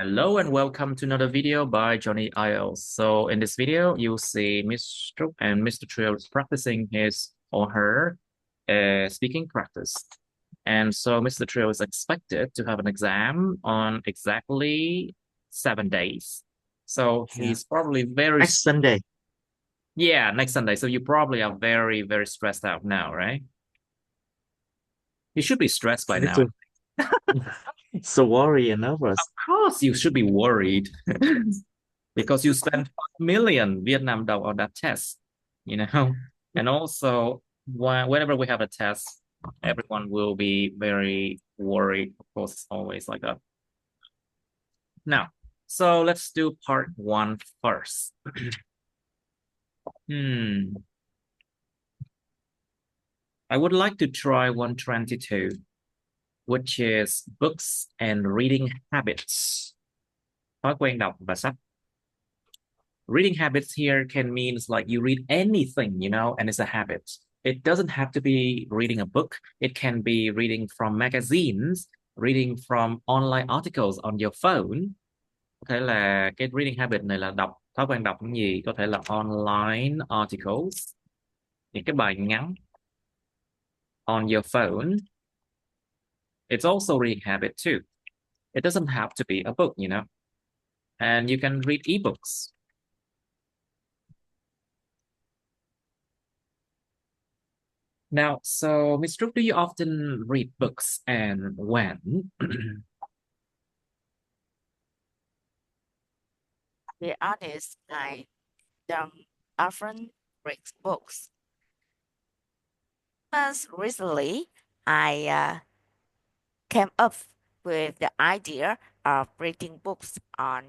Hello and welcome to another video by Johnny IELTS. So in this video, you'll see Mr. and Mr. Trio practicing his or her speaking practice. And so Mr. Trio is expected to have an exam on exactly 7 days. So he's probably Next Sunday. next Sunday. So you probably are very, very stressed out now, right? You should be stressed by Me now. too. So worried and nervous. Of course, you should be worried. Because you spent 5 million Vietnam đồng on that test, you know. And also, whenever we have a test, everyone will be very worried. Of course, it's always like that. Now, so let's do part one first. I would like to try 122, which is books and reading habits. Thói quen đọc và sách. Reading habits here can means like you read anything, and it's a habit. It doesn't have to be reading a book. It can be reading from magazines, reading from online articles on your phone. Có thể là cái reading habit này là thói quen đọc những gì? Có thể là online articles, những cái bài ngắn on your phone. It's also reading habit too. It doesn't have to be a book, and you can read ebooks. Now, so Ms. Trúc, do you often read books and when? To be honest, I don't often read books. But recently, I came up with the idea of reading books on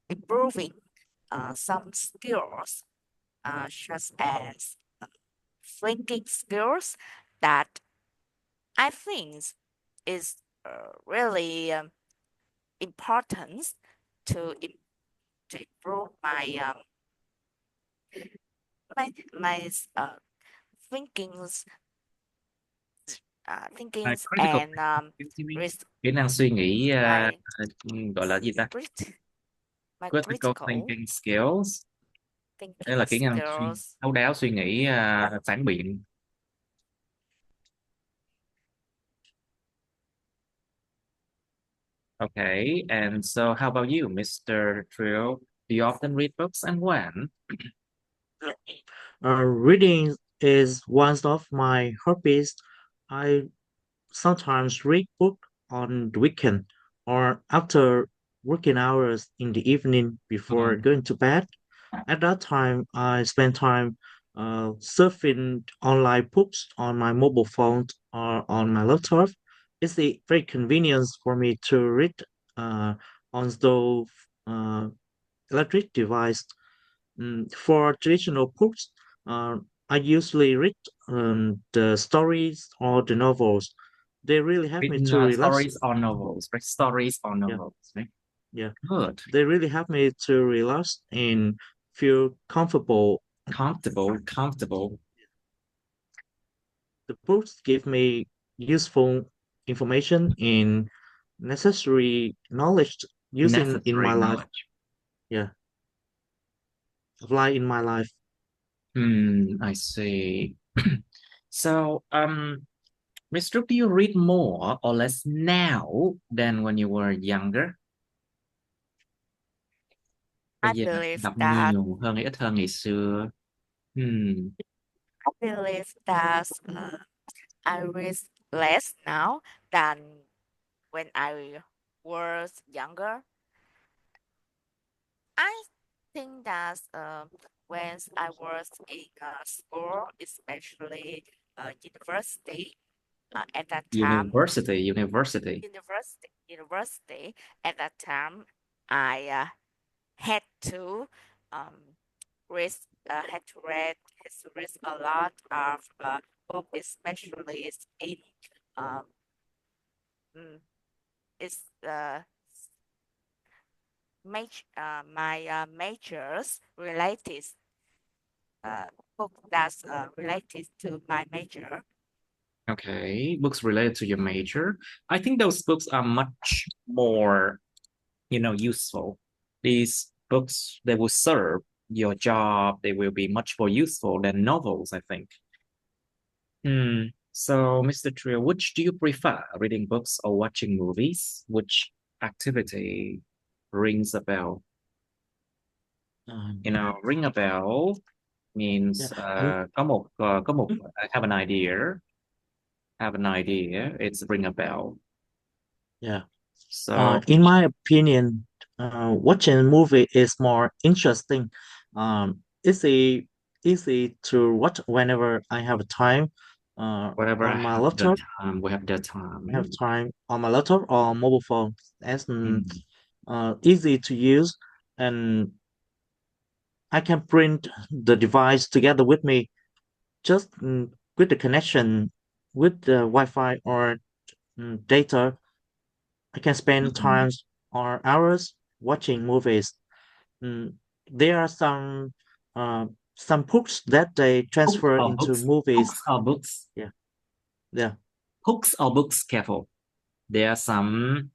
improving some skills, such as thinking skills that I think is really important to improve my thinkings Critical and kỹ năng suy nghĩ my gọi là gì ta? Critical critical thinking skills. Đây thinking là kỹ năng skills. thấu đáo suy nghĩ phản biện. Okay, and so how about you, Mr. Trio? Do you often read books and when? Reading is one of my hobbies. I sometimes read book on the weekend or after working hours in the evening before Mm. going to bed. At that time, I spend time surfing online books on my mobile phone or on my laptop. It's a very convenient for me to read on the uh, electric device. For traditional books, I usually read the stories or the novels. They really help me Reading to relax. stories or novels, right? Stories or Yeah, novels, right? yeah. Good. They really help me to relax and feel comfortable. Comfortable. The books give me useful information and necessary knowledge using in Necessary my life. knowledge. Yeah, apply in my life. I see. So, Mr. Do you read more or less now than when you were younger? Bây I giờ believe đọc that nhiều hơn hay ít hơn ngày xưa? Hmm. I believe that I read less now than when I was younger. I think that when I was in school, especially university, at that time, university, at that time, I had to um, read, had to read a lot of book, especially in um, mm, it's my majors related book that's related to my major. Okay, books related to your major. I think those books are much more, useful. These books, they will serve your job. They will be much more useful than novels, I think. So, Mr. Trio, which do you prefer, reading books or watching movies? Which activity rings a bell? Um, Ring a bell yeah, means I have an idea. Have an idea. It's ring a bell. yeah. So, In my opinion, watching a movie is more interesting. It's easy to watch whenever I have time. whatever I On my have the laptop, time, we have the I have time. time on my laptop or mobile phone. As Mm. easy to use, and I can print the device together with me, just with the connection with the Wi-Fi or data. I can spend Mm. times or hours watching movies. Mm, there are uh, some books that they Books transfer or into books? movies. Books or books? Yeah, yeah. Books or books? Careful. There are some,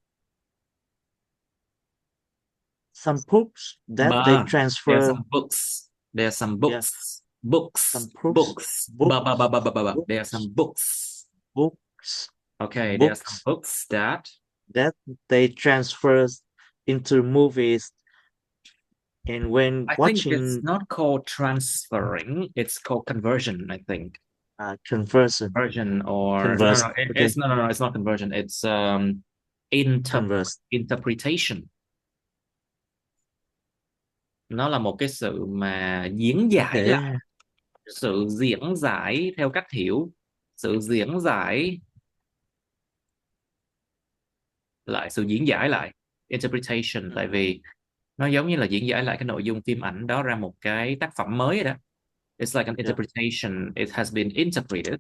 Some books that they but there are transfer. some books. There are some Yeah, books. Books. some books, Books. Ba. There are books, some books. books, Okay, there are some books books that that they transfer into movies. And when I think it's watching not called transferring, it's called conversion, I think. conversion, Conversion or no, no, converse, no, okay, it's no, it's not conversion. It's converse. interpretation. Nó là một cái sự mà diễn giải lại, Okay, sự diễn giải theo cách hiểu, sự diễn giải lại, sự diễn giải lại, interpretation. Tại vì nó giống như là diễn giải lại cái nội dung phim ảnh đó ra một cái tác phẩm mới đó. It's like an yeah, interpretation. It has been interpreted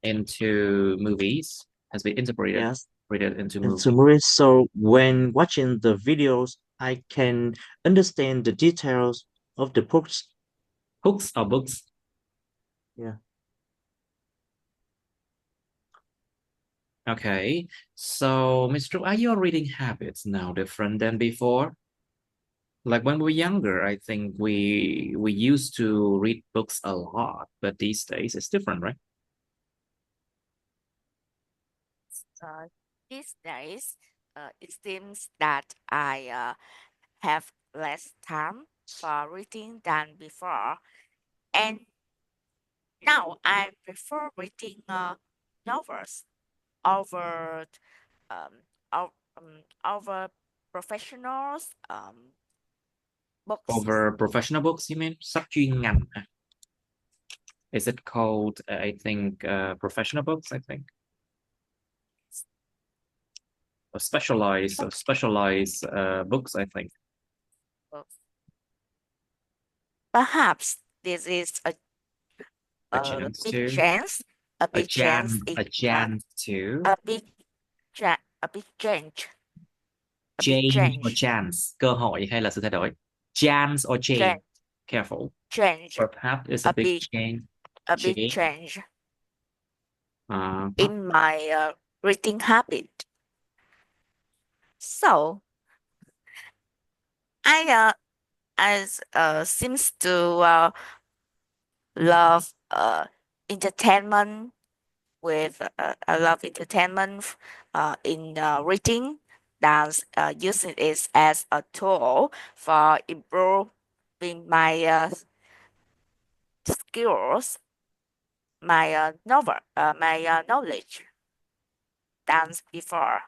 into movies, has been yes. interpreted into Into movies. movies. So when watching the videos, I can understand the details of the books. Hooks or books? Yeah. Okay. So, Mr. Are your reading habits now different than before? Like when we were younger, I think we used to read books a lot, but these days it's different, right? Uh, these days, it seems that I have less time for reading than before, and now I prefer reading novels over um, over professionals books. Over professional books, you mean? Sách chuyên ngành. Is it called, I think, professional books, I think? Or specialized books, I think. Books. Perhaps this is A a chance big to, chance, a big chance a in chance to a big a big change, a big change or change, chance, cơ hội hay là sự thay đổi. Chance or change. change, Careful. change, Perhaps it's a a big big change. a big Change. change Uh, in my reading habit. So I seems to love entertainment with I love entertainment in reading than using it as a tool for improving my skills, my knowledge than before.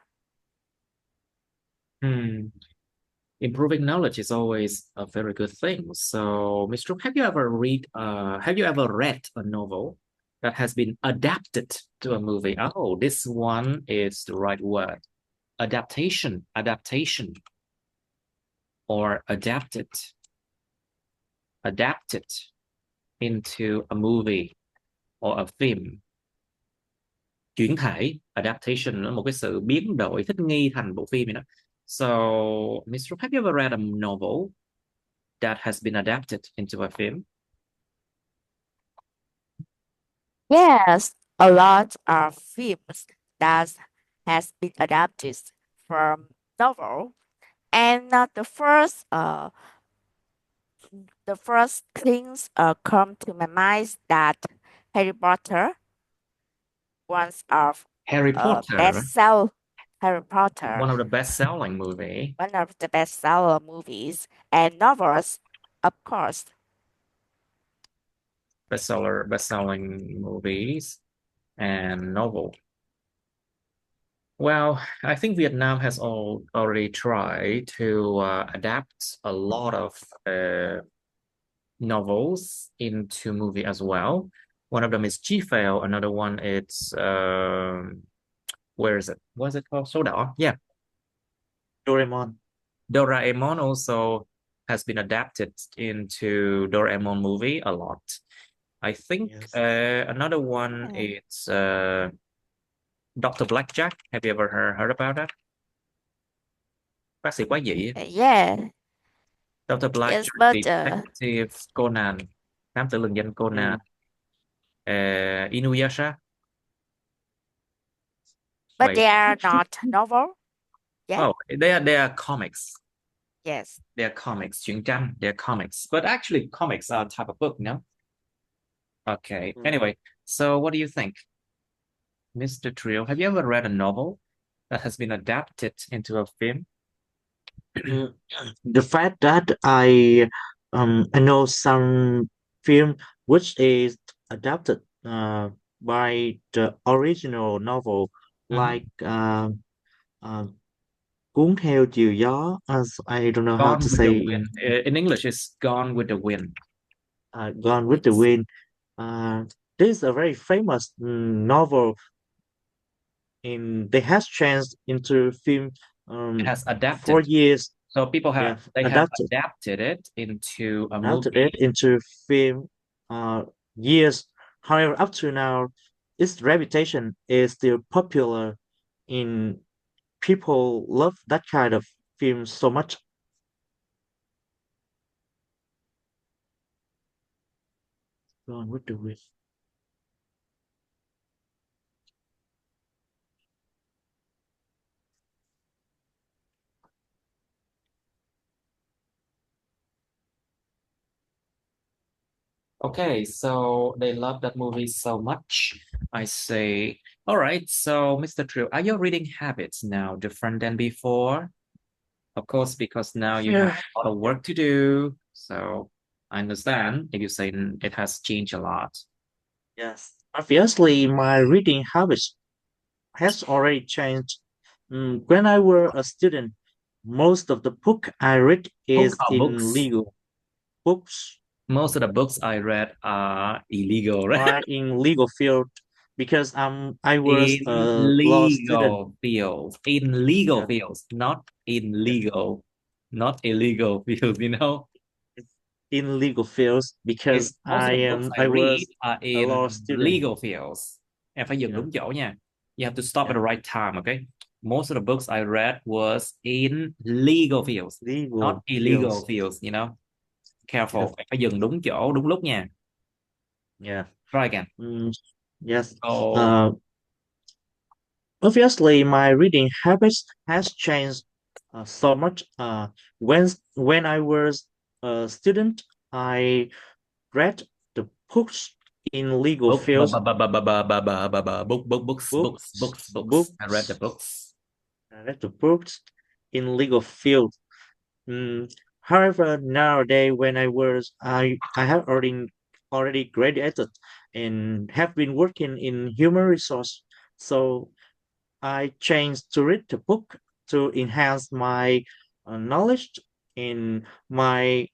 hmm. Improving knowledge is always a very good thing. So, Mr. Have you ever read a novel that has been adapted to a movie? Oh, this one is the right word. Adaptation, or adapted into a movie or a film. Chuyển thể, adaptation là một cái sự biến đổi, thích nghi thành bộ phim vậy đó. So, Mr. Have you ever read a novel that has been adapted into a film? Yes, a lot of films that has been adapted from novel, and the first things come to my mind is that Harry Potter, once of Harry Potter, best sell Harry Potter, one of the best-selling movie, one of the best seller movies and novels, of course. best-selling movies and novel. Well, I think Vietnam has already tried to adapt a lot of novels into movie as well. One of them is Chi Phèo, another one is where is it? What's it called? Số Đỏ. Yeah. Doraemon. Doraemon also has been adapted into Doraemon movie a lot. I think Yes. another one is Dr. Blackjack. Have you ever heard about that? Bác sĩ quái dị. Yeah, Dr. yes, Blackjack, but Detective Conan, thám tử lừng danh Conan. Inuyasha. Wait. they are not novel. Yeah. Oh, they are comics. Yes. They're comics. chuyện tranh. They're comics. But actually, comics are a type of book, no? Okay. Anyway, so what do you think, Mr. Trio? Have you ever read a novel that has been adapted into a film? The fact that I know some film which is adapted by the original novel, like Cuốn theo chiều gió, as I don't know how Gone to with the say Wind. In English, it's Gone with the Wind. Gone with the Yes. Wind. This is a very famous novel, and they has changed into film It has 4 adapted. years. So people have Yeah, adapted it into a adapted movie. it into film years. However, up to now, its reputation is still popular in people love that kind of film so much. Gone with the Wind. Okay, so they love that movie so much. I say, all right, so Mr. Trio, are your reading habits now different than before? Of course, because now you have a lot of work to do. So I understand if you say it has changed a lot. Yes. Obviously, my reading habits has already changed. When I were a student, most of the book I read Book is are in books. legal books Most of the books I read are illegal, right? or in legal field because I was In a law student. legal fields. In legal Yeah, fields, not in yeah. legal, not illegal fields, you know? In legal fields because Most of the books I I read was are a in law student. legal fields. Em phải dừng Yeah, đúng chỗ nha. You have to stop at yeah. the right time, okay? Most of the books I read was in legal fields, not Legal illegal fields. fields, you know? Yeah, Careful, em phải dừng đúng chỗ, đúng lúc nha. yeah. Try again. Yes. Oh, Uh, Obviously, my reading habits has changed so much. When I was a student, I read the books in legal book, fields, books. I read the books. books. I read the books in legal field. However, nowadays when I have already graduated and have been working in human resource, so I changed to read the book to enhance my knowledge in my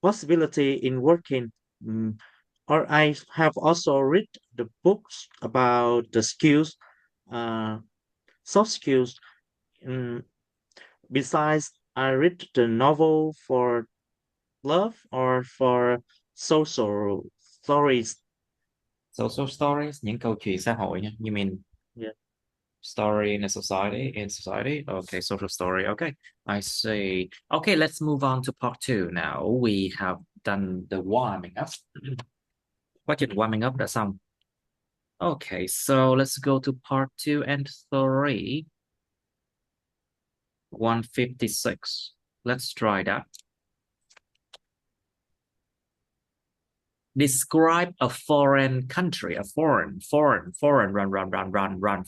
possibility in working. Mm, or I have also read the books about the skills, uh, soft skills. Mm, Besides, I read the novel for love or for social stories. Social stories, những câu chuyện xã hội nha. You mean Yeah. story in a society, in society? Okay, social story. Okay, I see. Okay, let's move on to part two now. We have done the warming up. Quá trình warming up đã xong. Okay, so let's go to part 2 and 3. 156. Let's try that. Describe a foreign country, a foreign, run,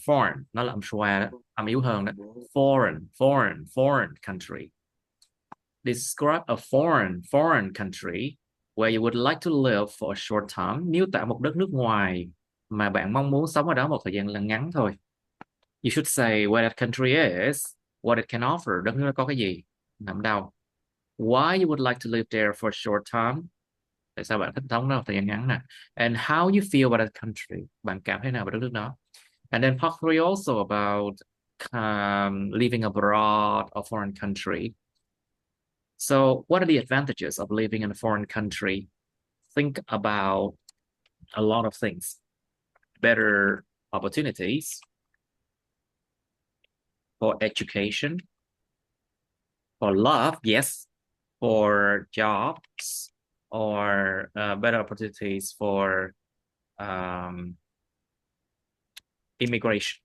foreign. Nó là âm xoa đó, âm yếu hơn đó. Foreign country. Describe a foreign country where you would like to live for a short time. Miêu tả một đất nước ngoài mà bạn mong muốn sống ở đó một thời gian là ngắn thôi. You should say where that country is, what it can offer. Đất nước nó có cái gì, nằm đâu. Why you would like to live there for a short time. Tại sao bạn thích sống đó một thời gian ngắn nè. And how you feel about that country. Bạn cảm thấy nào về đất nước đó. And then part 3 also about living abroad a foreign country. So what are the advantages of living in a foreign country? Think about a lot of things. Better opportunities for education, for love, yes, for jobs, or better opportunities for immigration,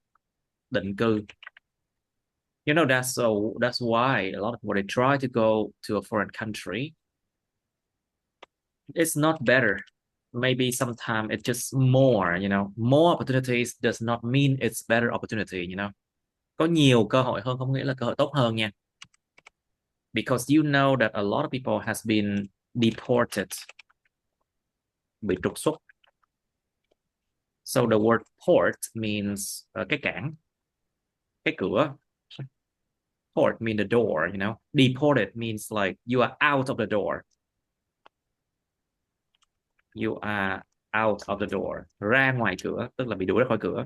định cư. You know, that's why a lot of people, they try to go to a foreign country. It's not better. Maybe sometimes it's just more, you know. More opportunities does not mean it's better opportunity, you know. Có nhiều cơ hội hơn không nghĩa là cơ hội tốt hơn nha. Because you know that a lot of people has been deported, bị trục xuất. So the word port means cái cảng, cái cửa. Port means the door, you know. Deported means like you are out of the door. You are out of the door. Ra ngoài cửa, tức là bị đuổi ra khỏi cửa.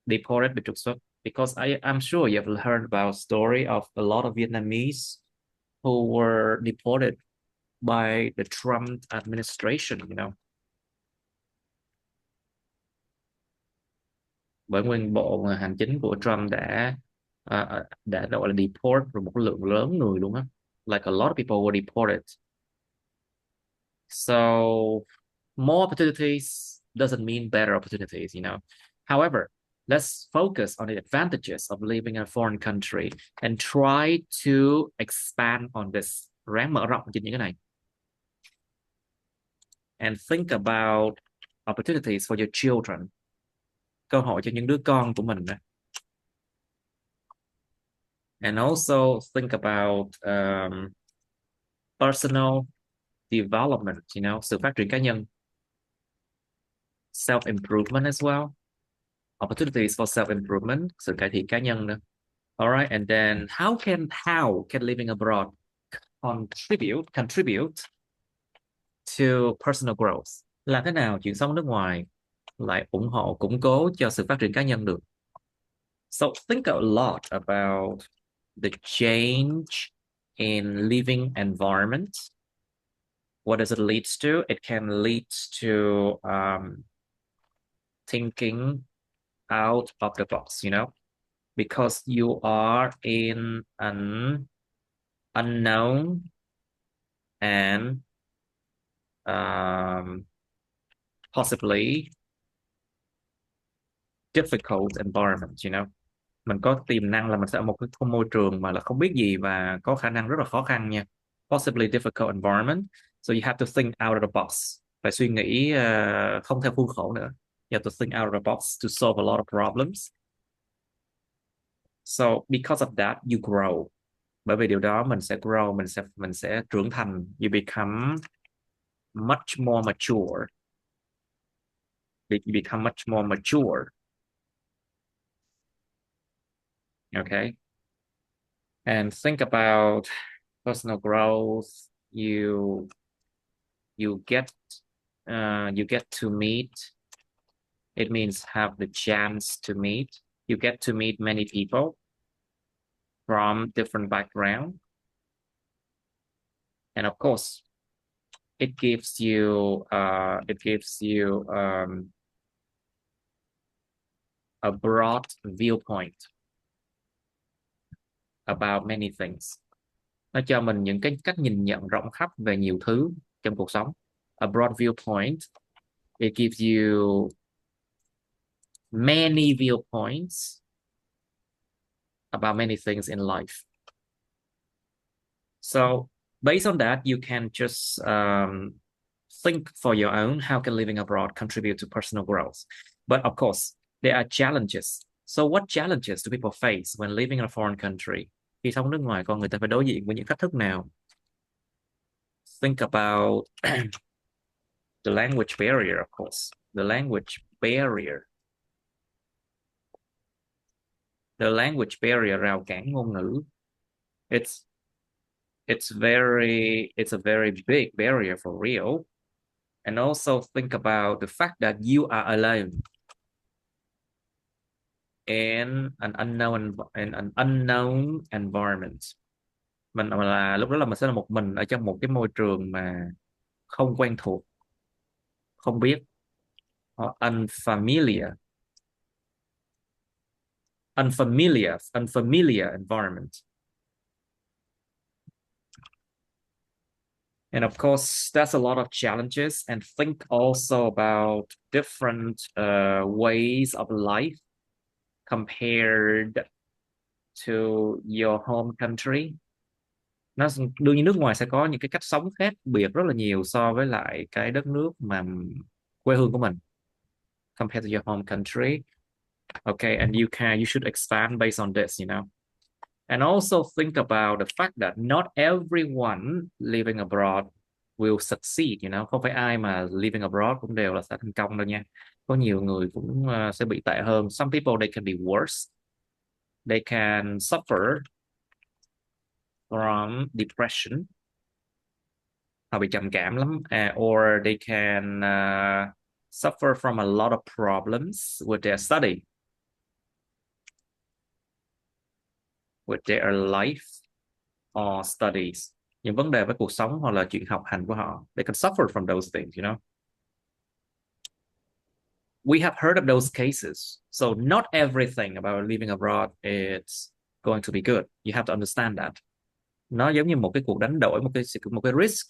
Deported, bị trục xuất. Because I'm sure you have heard about story of a lot of Vietnamese who were deported by the Trump administration, you know. Bởi nguyên bộ hành chính của Trump đã gọi là deport rồi một lượng lớn người luôn á. Like a lot of people were deported. So more opportunities doesn't mean better opportunities, you know. However, let's focus on the advantages of living in a foreign country and try to expand on this. Ráng mở rộng trên những cái này. And think about opportunities for your children. Cơ hội cho những đứa con của mình. And also think about personal development, you know, sự phát triển cá nhân. Self-improvement as well. Opportunities for self-improvement, sự cải thiện cá nhân nữa. All right, and then how can living abroad contribute to personal growth? Làm thế nào chuyện sống nước ngoài lại ủng hộ, củng cố cho sự phát triển cá nhân được? So think a lot about the change in living environment. What does it lead to? It can lead to thinking out of the box, you know, because you are in an unknown and possibly difficult environment, you know. Mình có tiềm năng là mình sẽ ở một cái môi trường mà là không biết gì và có khả năng rất là khó khăn nha. Possibly difficult environment. So you have to think out of the box. Phải suy nghĩ không theo khuôn khổ nữa. You have to think out of the box to solve a lot of problems. So because of that, you grow. Bởi vì điều đó mình sẽ grow, mình sẽ trưởng thành. You become much more mature. You become much more mature. Okay. And think about personal growth. You get to meet. It means have the chance to meet. You get to meet many people from different background. And of course, it gives you a broad viewpoint about many things. Nó cho mình những cái cách nhìn nhận rộng khắp về nhiều thứ trong cuộc sống. A broad viewpoint It gives you many viewpoints about many things in life. So based on that, you can just think for your own, how can living abroad contribute to personal growth? But of course, there are challenges. So what challenges do people face when living in a foreign country? Khi sống nước ngoài, con người ta phải đối diện với những thách thức nào? Think about the language barrier, of course. The language barrier. The language barrier, rào cản ngôn ngữ. It's a very big barrier for real. And also think about the fact that you are alone in an unknown environment. Mình là lúc đó là mình sẽ là một mình ở trong một cái môi trường mà không quen thuộc, không biết, hoặc unfamiliar environment. And of course, that's a lot of challenges. And think also about different ways of life compared to your home country. Đương nhiên nước ngoài sẽ có những cái cách sống khác biệt rất là nhiều so với lại cái đất nước mà quê hương của mình. Compared to your home country. Okay, and you should expand based on this, you know. And also think about the fact that not everyone living abroad will succeed, you know. Không phải ai mà living abroad cũng đều là sẽ thành công đâu nha. Có nhiều người cũng sẽ bị tệ hơn. Some people, they can be worse. They can suffer from depression. Họ bị trầm cảm lắm. Or they can suffer from a lot of problems with their study, with their life or studies. Những vấn đề với cuộc sống hoặc là chuyện học hành của họ. They can suffer from those things, you know. We have heard of those cases. So not everything about living abroad is going to be good. You have to understand that. Nó giống như một cái cuộc đánh đổi, một cái risk.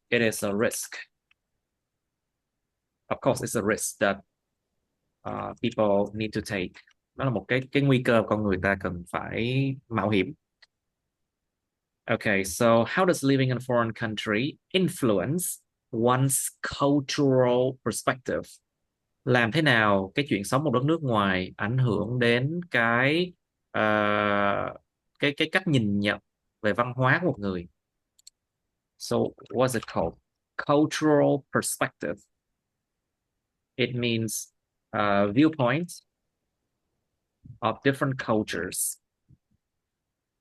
It is a risk. Of course, it's a risk that people need to take. Nó là một cái nguy cơ con người ta cần phải mạo hiểm. Okay, so how does living in a foreign country influence one's cultural perspective? Làm thế nào cái chuyện sống một đất nước ngoài ảnh hưởng đến cái cách nhìn nhận về văn hóa của một người? So what's it called? Cultural perspective. It means viewpoints of different cultures.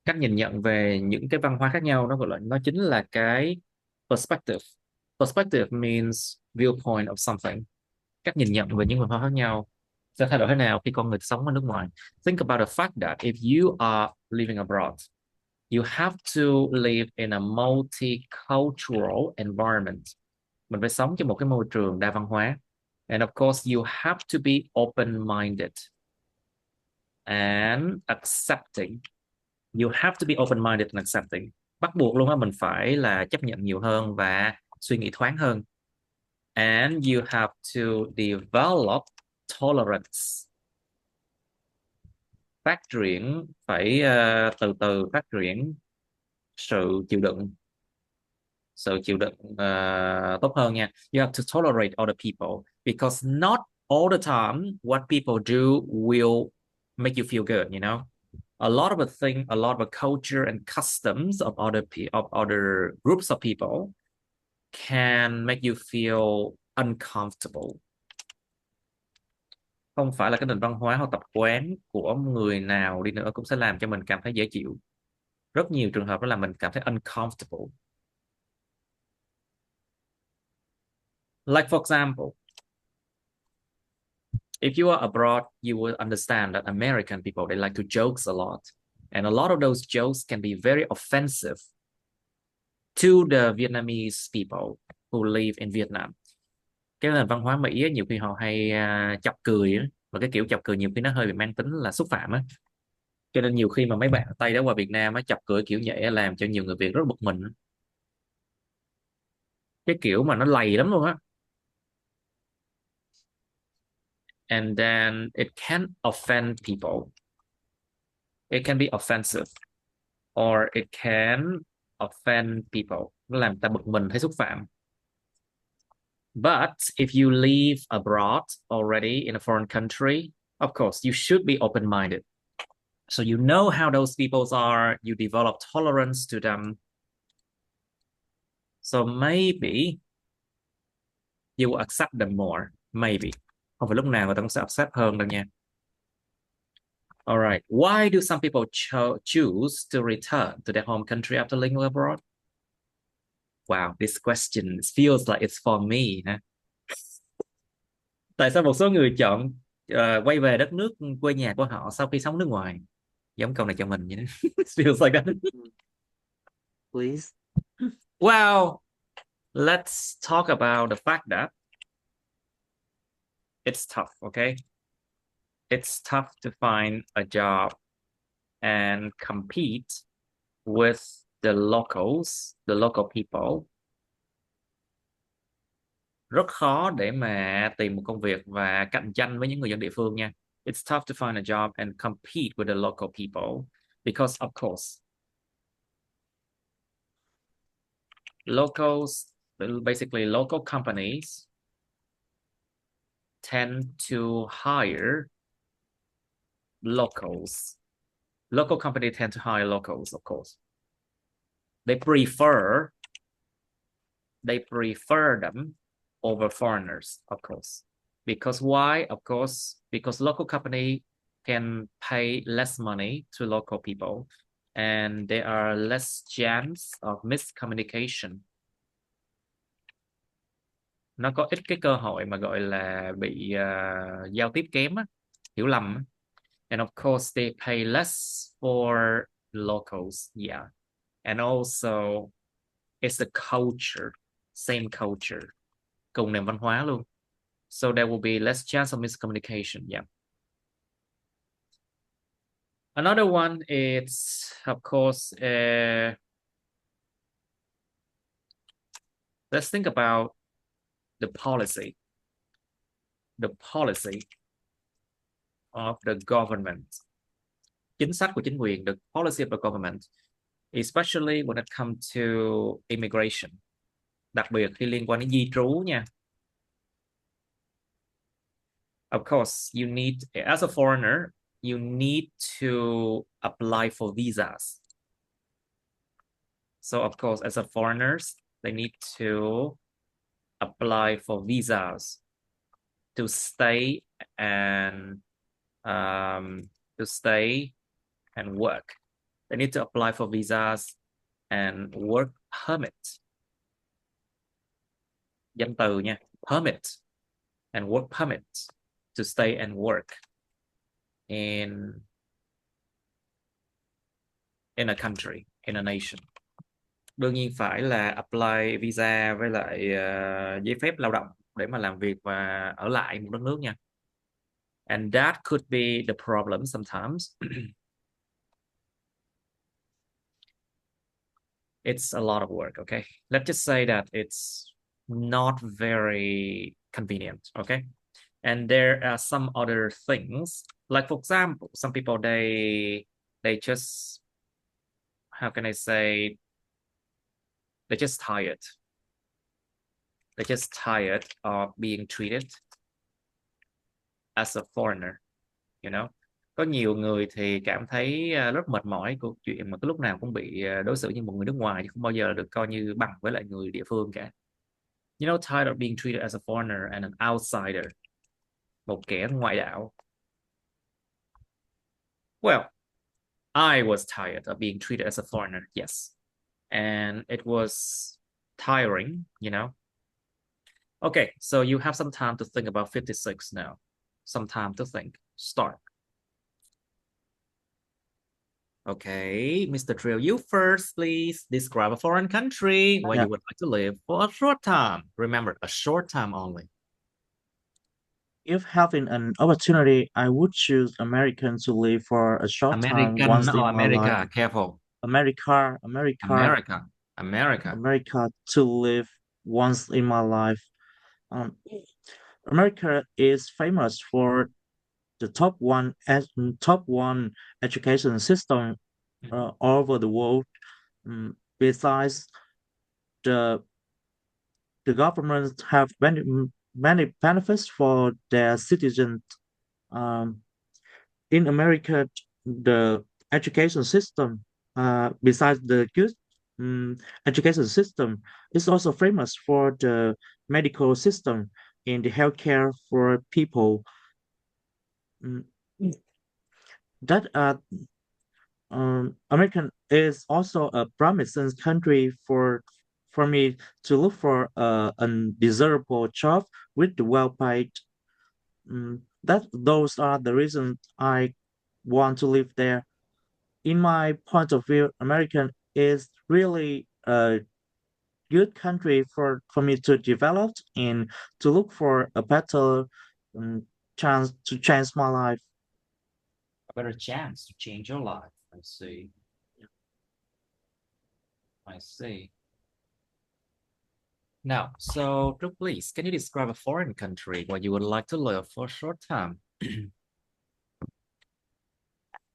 Cách nhìn nhận về những cái văn hóa khác nhau, nó chính là cái perspective. Perspective means viewpoint of something. Cách nhìn nhận về những văn hóa khác nhau sẽ thay đổi thế nào khi con người sống ở nước ngoài. Think about the fact that if you are living abroad, you have to live in a multicultural environment. Mình phải sống trong một cái môi trường đa văn hóa. And of course, you have to be open-minded and accepting. You have to be open-minded and accepting. Bắt buộc luôn á, mình phải là chấp nhận nhiều hơn và suy nghĩ thoáng hơn. And you have to develop tolerance. Phát triển, phải từ từ phát triển sự chịu đựng. Sự chịu đựng tốt hơn nha. You have to tolerate other people because not all the time what people do will make you feel good, you know. A lot of a lot of culture and customs of other groups of people can make you feel uncomfortable. Không phải là cái nền văn hóa hoặc tập quán của người nào đi nữa cũng sẽ làm cho mình cảm thấy dễ chịu. Rất nhiều trường hợp đó là mình cảm thấy uncomfortable. Like for example, if you are abroad, you will understand that American people, they like to jokes a lot. And a lot of those jokes can be very offensive to the Vietnamese people who live in Vietnam. Cái nền văn hóa Mỹ ấy, nhiều khi họ hay chọc cười ấy, và cái kiểu chọc cười nhiều khi nó hơi bị mang tính là xúc phạm á. Cho nên nhiều khi mà mấy bạn ở Tây đó qua Việt Nam á, chọc cười kiểu vậy á, làm cho nhiều người Việt rất bực mình. Cái kiểu mà nó lầy lắm luôn á. and then it can offend people. It can be offensive, or it can offend people, nó làm ta bực mình hay xúc phạm. But if you live abroad already in a foreign country, of course, you should be open-minded. So you know how those peoples are, you develop tolerance to them. So maybe you will accept them more. Maybe. Không phải lúc nào người ta cũng sẽ accept hơn đâu nha. All right. Why do some people choose to return to their home country after living abroad? Wow, this question feels like it's for me. Huh? Tại sao một số người chọn quay về đất nước quê nhà của họ sau khi sống nước ngoài? Giống câu này cho mình vậy đó. It feels like that. Please. Well, let's talk about the fact that it's tough, okay? It's tough to find a job and compete with the locals, the local people. Rất khó để mà tìm một công việc và cạnh tranh với những người dân địa phương nha. It's tough to find a job and compete with the local people because, of course, locals, basically local companies tend to hire locals. Local companies tend to hire locals, of course. They prefer them over foreigners, of course. Because why? Of course, because local company can pay less money to local people and there are less chance of miscommunication. Nó có ít cái cơ hội mà gọi là bị giao tiếp kém á, hiểu lầm á. And of course they pay less for locals, yeah. And also it's the culture, same culture, cùng nền văn hóa luôn. So there will be less chance of miscommunication, yeah. Another one is, of course, let's think about the policy of the government. Chính sách của chính quyền, the policy of the government, especially when it comes to immigration. Đặc biệt khi liên quan đến di trú nha. Of course, you need, as a foreigner, you need to apply for visas. So of course, as a foreigners, they need to apply for visas to stay and work. They need to apply for visas and work permit. Danh từ nha, permit and work permit to stay and work in a country, in a nation. Đương nhiên phải là apply visa với lại giấy phép lao động để mà làm việc và ở lại một đất nước nha. And that could be the problem sometimes. It's a lot of work, okay? Let's just say that it's not very convenient, okay? And there are some other things, like for example, some people they just, how can I say, they're just tired. They're just tired of being treated as a foreigner, you know. Có nhiều người thì cảm thấy rất mệt mỏi của chuyện mà cái lúc nào cũng bị đối xử như một người nước ngoài, chứ không bao giờ được coi như bằng với lại người địa phương cả. You know, tired of being treated as a foreigner and an outsider. Một kẻ ngoại đạo. Well, I was tired of being treated as a foreigner, yes. And it was tiring, you know. Okay, so you have some time to think about 56 now. Some time to think. Start. Okay, Mr. Trill, you first, please. Describe a foreign country where you would like to live for a short time. Remember, a short time only. If having an opportunity, I would choose American to live for a short time once in my life. Careful. America to live once in my life. America is famous for the top one education system all over the world. Besides, the the government have many benefits for their citizens. Um, in America, the education system, besides the good education system, is also famous for the medical system and the healthcare for people. Mm, That American is also a promising country for me to look for a undesirable job with the well paid. That those are the reasons I want to live there. In my point of view, American is really a good country for me to develop and to look for a better um, chance to change my life. A better chance to change your life. I see. I see. Now, so Trúc, please, can you describe a foreign country where you would like to live for a short time?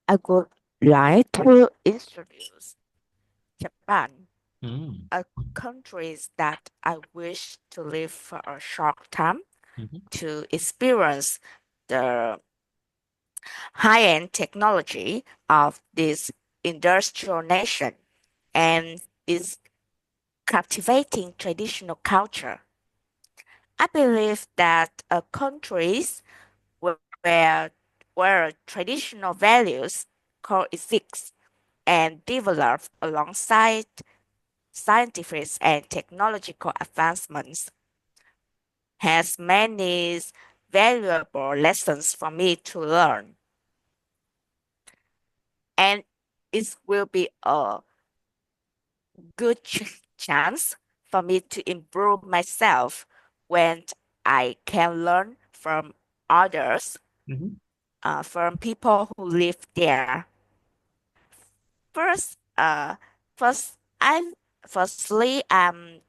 I would like to introduce Japan, Mm, a country that I wish to live for a short time mhm, to experience the high-end technology of this industrial nation and its captivating traditional culture. I believe that countries where, where traditional values coexist and develop alongside scientific and technological advancements has many valuable lessons for me to learn. And it will be a good chance for me to improve myself when I can learn from others, mhm. from people who live there. First, first, I firstly, I'm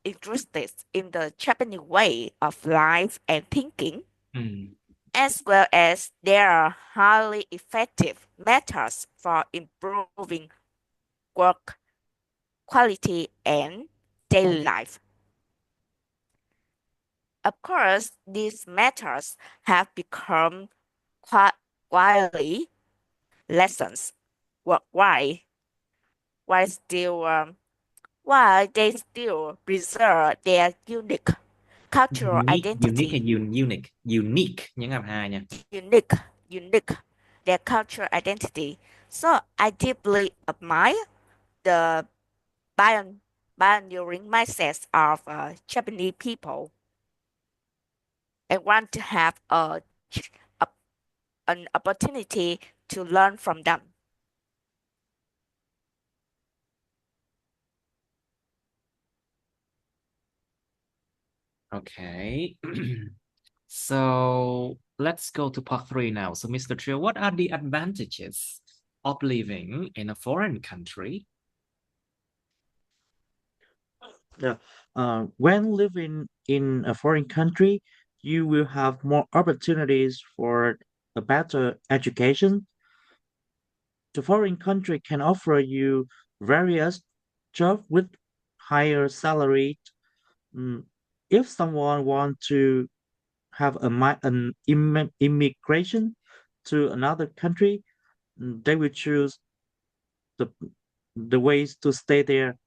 interested in the Japanese way of life and thinking, Mm, as well as there are highly effective methods for improving work quality and daily life. Of course, these methods have become quite widely lessons worldwide, while still while they still preserve their unique cultural unique hay identity, unique nhấn âm hai nha. unique, unique, their cultural identity. So I deeply admire the pion- pioneering mindset of Japanese people and want to have a an opportunity to learn from them. Okay. So let's go to part three now. So, Mr. Trio, what are the advantages of living in a foreign country? Yeah. When living in a foreign country, you will have more opportunities for a better education. The foreign country can offer you various jobs with higher salary. Mm, If someone want to have an immigration to another country, they will choose the the ways to stay there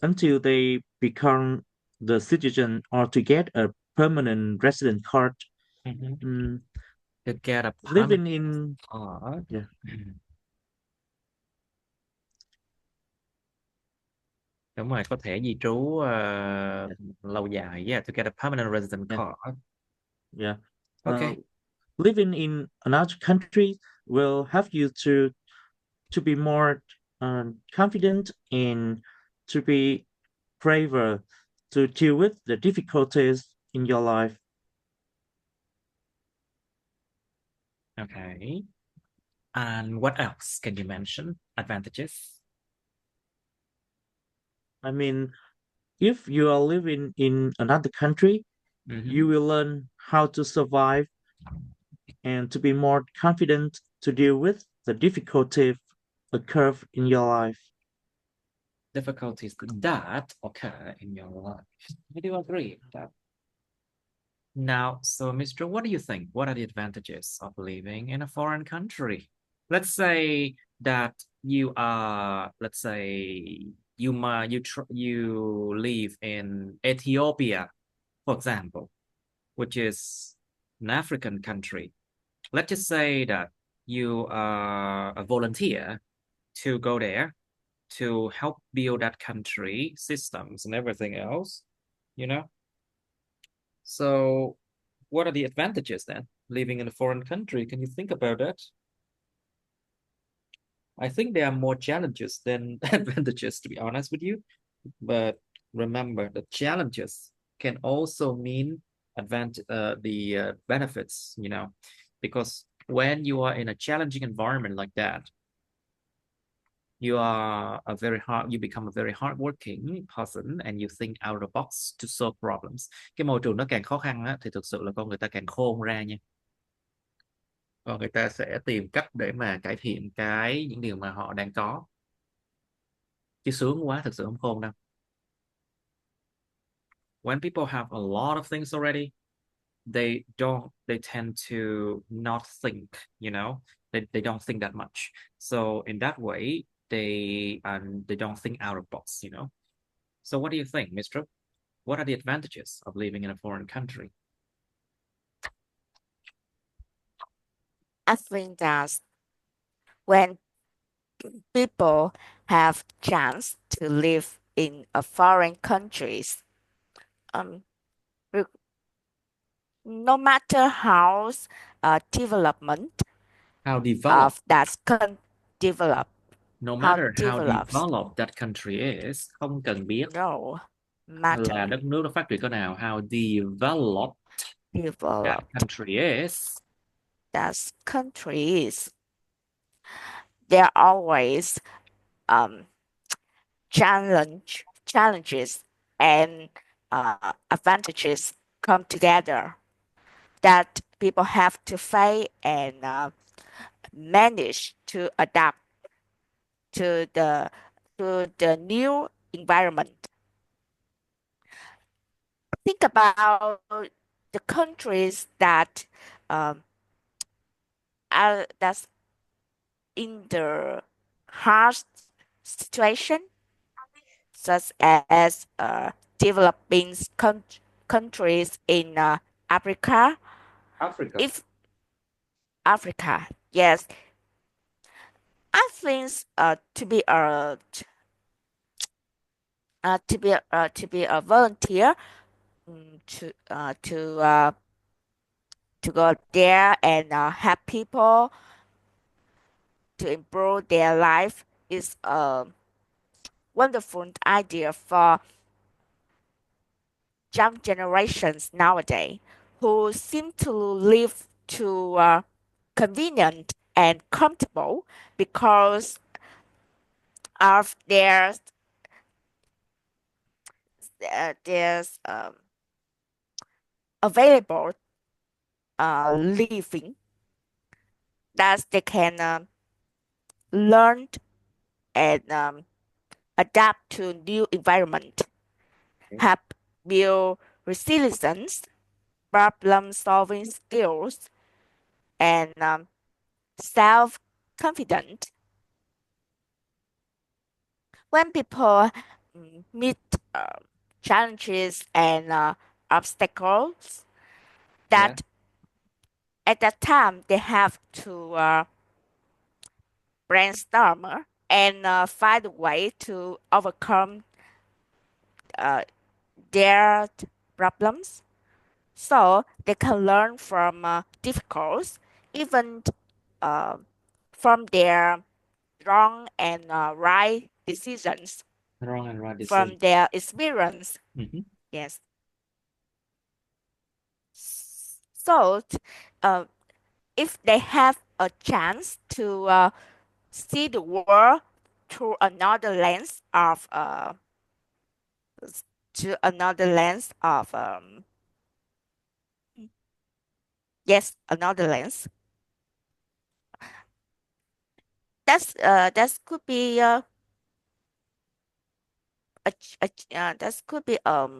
until they become the citizen or to get a permanent resident card. Mhm. Mm, To get a permanent Living in card. yeah Đúng rồi, có thể di trú lâu dài. Yeah, to get a permanent resident yeah card. yeah uh, Okay. living in another country will help you to be more confident and to be braver to deal with the difficulties in your life. Okay. And what else can you mention? Advantages? I mean, if you are living in another country, you Mhm. will learn how to survive, and to be more confident to deal with the difficulties occur in your life. Difficulties that occur in your life. I do agree with that. Now, so Mr. What do you think? What are the advantages of living in a foreign country? Let's say that you are, let's say you live in Ethiopia, for example, which is an African country. Let's just say that you are a volunteer to go there to help build that country systems and everything else, you know? So what are the advantages then, living in a foreign country? Can you think about that? I think there are more challenges than advantages, to be honest with you. But remember, the challenges can also mean the benefits, because when you are in a challenging environment like that, you become a very hardworking person and you think out of the box to solve problems. Cái môi trường nó càng khó khăn á, thì thực sự là con người ta càng khôn ra nha. Còn người ta sẽ tìm cách để mà cải thiện những điều mà họ đang có. Chứ sướng quá thực sự không khôn đâu. When people have a lot of things already, they tend to not think, they don't think that much. So in that way, they don't think out of box, So what do you think, Mr.? What are the advantages of living in a foreign country? I think that when people have chance to live in a foreign countries, um, no matter how development How developed, of that develop, no how matter how develops, developed that country is, không cần biết no là matter đất nước nó phát triển cỡ nào, how developed that developed country is, that country is, there are always um challenges and advantages come together that people have to face and manage to adapt to the new environment. Think about the countries that um, are that's in the hard situation, such as developing countries in Africa. Africa. If Africa, yes, I think to be a volunteer, mm, to go there and help people to improve their life is a wonderful idea for young generations nowadays who seem to live too convenient and comfortable because of there's available living that they can learn and adapt to new environment, help build resilience, problem solving skills, and self confidence. When people meet challenges and obstacles, Yeah. that at that time they have to brainstorm and find a way to overcome uh, their problems so they can learn from difficult, even uh, from their wrong and right decisions Wrong and right decision. from their experience. Mhm. Yes. So, uh, if they have a chance to see the world through another lens of to another lens of Yes, another lens. That could be that could be a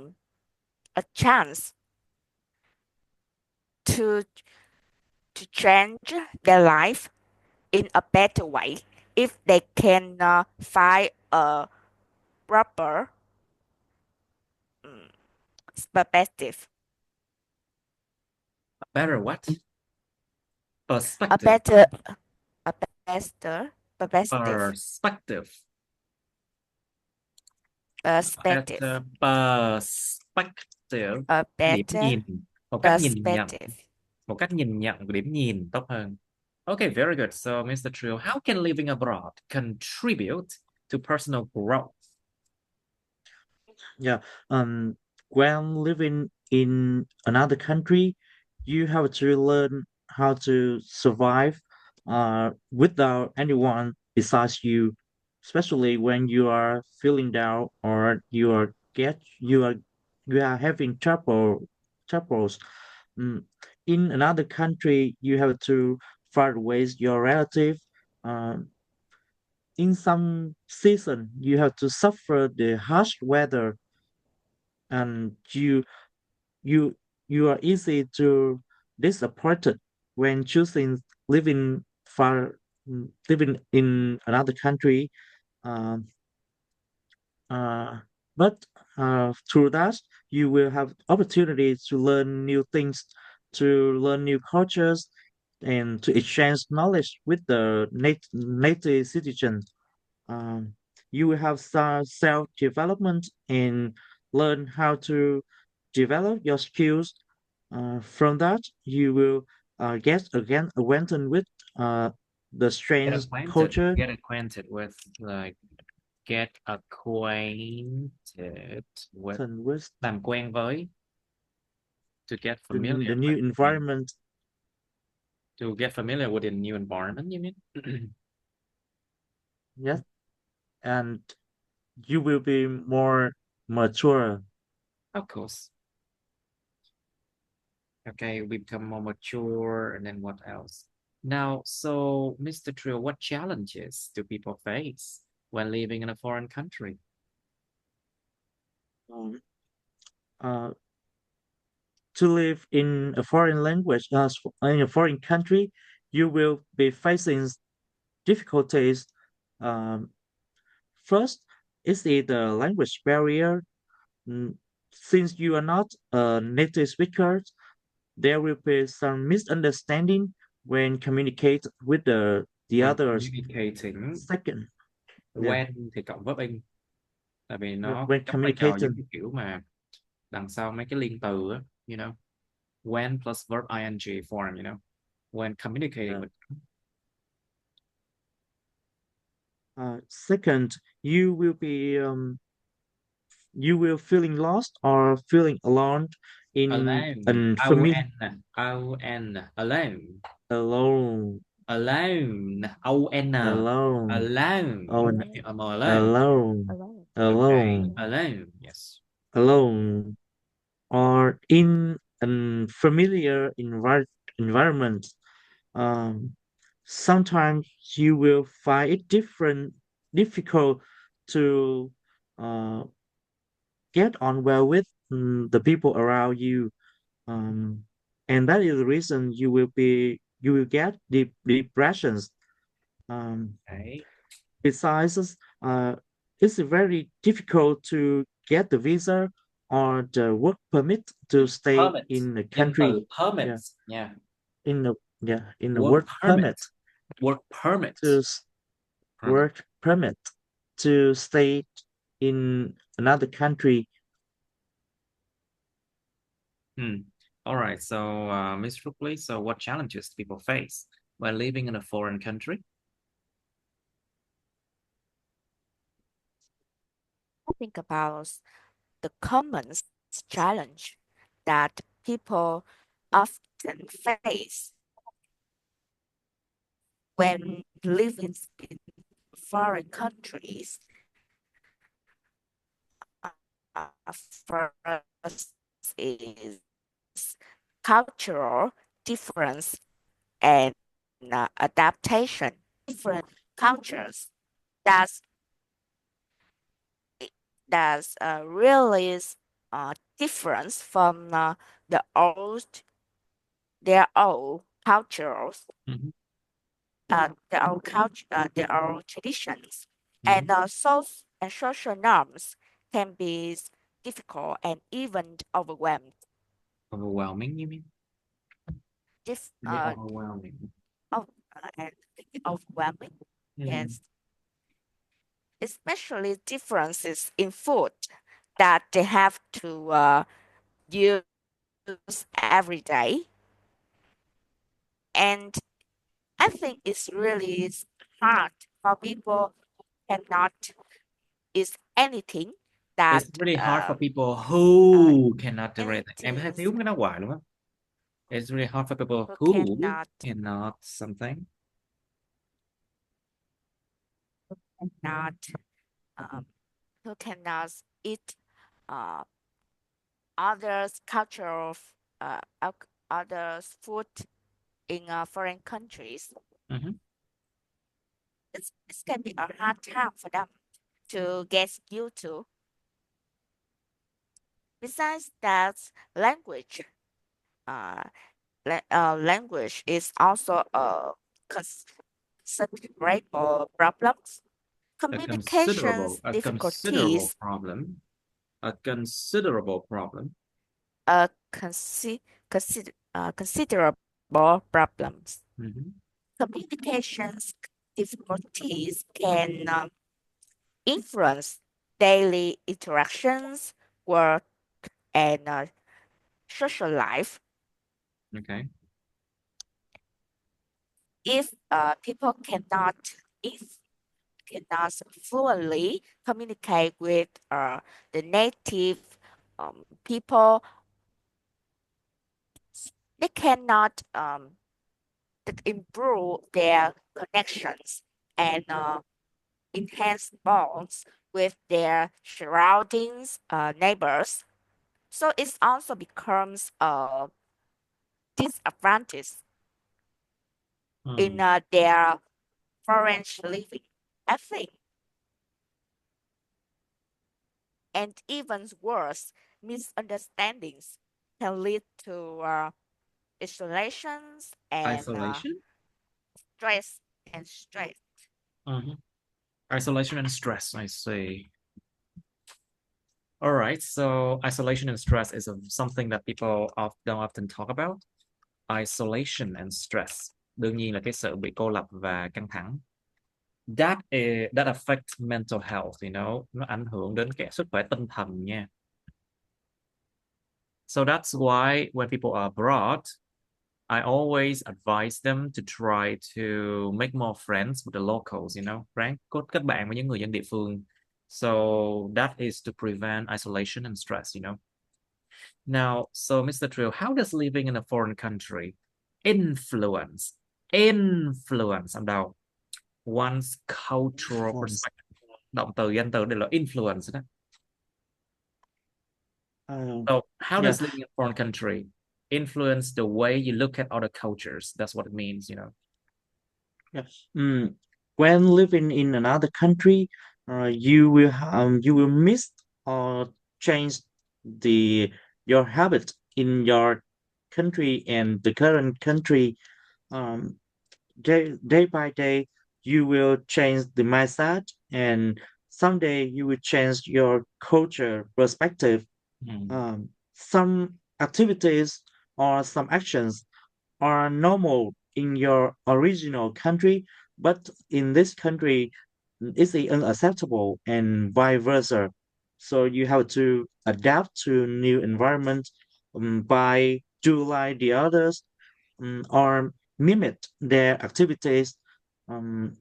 chance to change their life in a better way if they can find a proper mm, perspective, Better what? a Perspective. better a better perspective, Perspective. perspective, Better perspective. a Điểm better nhìn. Một cách nhìn nhận. perspective. Một cách nhìn nhận của điểm nhìn tốt hơn. Okay, very good. So, Mr. Trio, how can living abroad contribute to personal growth? Yeah. When living in another country, you have to learn how to survive without anyone besides you, especially when you are feeling down or you are having troubles. Mm, in another country, you have to fight with your relative. Um, in some season, you have to suffer the harsh weather, and you you are easy to disappointed when choosing living far living in another country. Um, uh, but through that, you will have opportunities to learn new things, to learn new cultures, and to exchange knowledge with the native citizens. um, you will have some self-development and learn how to develop your skills. From that, you will get again acquainted with the strange culture. Get acquainted with, like, get acquainted with. And with Làm quen với. To get the familiar new with. environment. To get familiar with a new environment, you mean? Yes, and you will be more mature. Of course. Okay, we become more mature, and then what else? Now, so Mr. Trio, what challenges do people face when living in a foreign country? Um, uh, to live in a foreign language, in a foreign country, you will be facing difficulties. Um, First, is the language barrier. Mm, Since you are not a native speaker, there will be some misunderstanding when communicate with the When others. communicating, Second, yeah, when thì cộng verb in, tại vì nó when đóng vai trò giống communicating, như kiểu mà đằng sau mấy cái liên từ á, when plus verb ing form, when communicating uh, with. second, you will feeling lost or feeling alone in Alone, unfamiliar alone, alone alone, on, alone alone. on I'm alone. alone Alone. Okay, alone alone. Yes. alone or in unfamiliar environment. Um, Sometimes you will find it difficult to uh, get on well with the people around you. Um, and that is the reason you will get depressions. Um, Okay. Besides, it's very difficult to get the visa or the work permit to stay Permit. in the Nhân country. từ permit. Yeah, Yeah. in the Work work permit permit. Work permit. to Permit. work permit to stay in another country. All right. So, Ms. Rupley, so what challenges do people face when living in a foreign country? Think about the common challenge that people often face when living in foreign countries. First is cultural difference and adaptation, different cultures. That's that's really difference from the old their old cultures, Mhm. their old culture, their old traditions, and Mhm. social norms can be difficult and even overwhelmed. Overwhelming, you mean? Dif- Really uh, overwhelming. and overwhelming. Mhm. Yes, especially differences in food that they have to use every day. And I think it's really hard for people who cannot eat anything that It's really hard for people uh, who cannot do it. Em thấy anything thiếu cái đó hoài luôn á. It's really hard for people who who cannot something. cannot um, who cannot eat uh, others cultural others food in foreign countries. Mhm. It can be a hard time for them to get used to. Besides that, language, uh, language is also a considerable problem. Communications A considerable difficulties, problem. A considerable problem. uh, considerable problems. Mhm. Communications difficulties can influence daily interactions, work, and social life. Okay. If people if cannot fluently communicate with the native people, they cannot improve their connections and enhance bonds with their surroundings, neighbors. So it also becomes a disadvantage in Hmm. their foreign living, I think. And even worse, misunderstandings can lead to isolations and Isolation. stress and stress. Mhm. Isolation and stress. I see. All right. So isolation and stress is something that people don't often talk about. Isolation and stress. Đương nhiên là cái sự bị cô lập và căng thẳng. That affects mental health, nó ảnh hưởng đến cái sức khỏe tinh thần nha. So that's why when people are abroad, I always advise them to try to make more friends with the locals, ráng kết bạn với những người dân địa phương. So that is to prevent isolation and stress. Now, so Mr. Trill, how does living in a foreign country influence ông đầu one's cultural Influence. perspective? Động từ danh từ đây là influence đó. Um, So how yeah. does living in a foreign country influence the way you look at other cultures? That's what it means. Yes. When living in another country, you will miss or change the your habit in your country and the current country. Um, day by day, you will change the mindset, and someday you will change your culture perspective. Hmm. Some activities or some actions are normal in your original country, but in this country, it's unacceptable and vice versa. So you have to adapt to new environment by do like the others or mimic their activities. Um,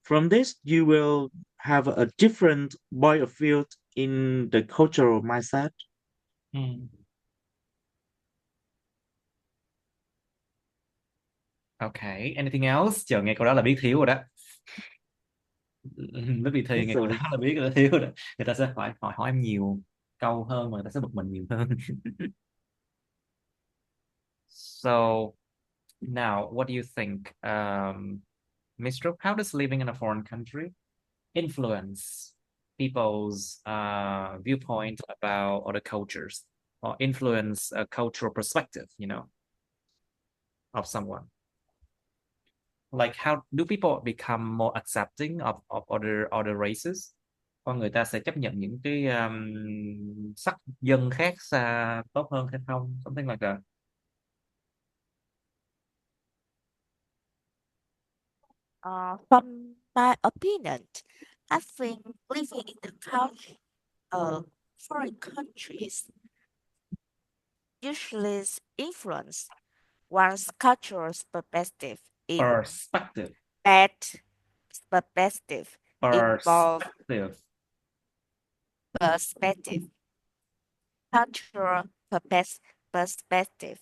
from this, you will have a different point of view in the cultural mindset. Hmm. Okay. Anything else? Chờ nghe câu đó là biết thiếu rồi đó. Lúc đi thi Yes, nghe câu đó sir. là biết là thiếu rồi đó. Người ta sẽ hỏi em nhiều câu hơn mà người ta sẽ bực mình nhiều hơn. So now, what do you think, Mr. How does living in a foreign country influence people's viewpoint about other cultures, or influence a cultural perspective, of someone? Like, how do people become more accepting of other races? Con người ta sẽ chấp nhận những cái sắc dân khác tốt hơn hay không? Something like that. From my opinion, I think living in the country, foreign countries usually influence one's cultural perspective in Perspective. bad perspective involve Perspective. perspective, cultural perspective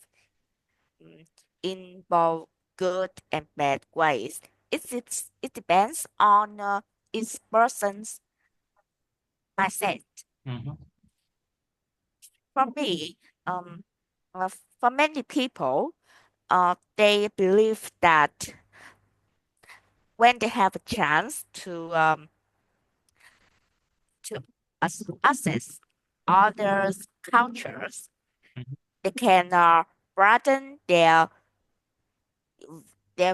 involve good and bad ways. It depends on each person's mindset. Mhm. For me, for many people, they believe that when they have a chance to access others' cultures, Mhm. they can broaden their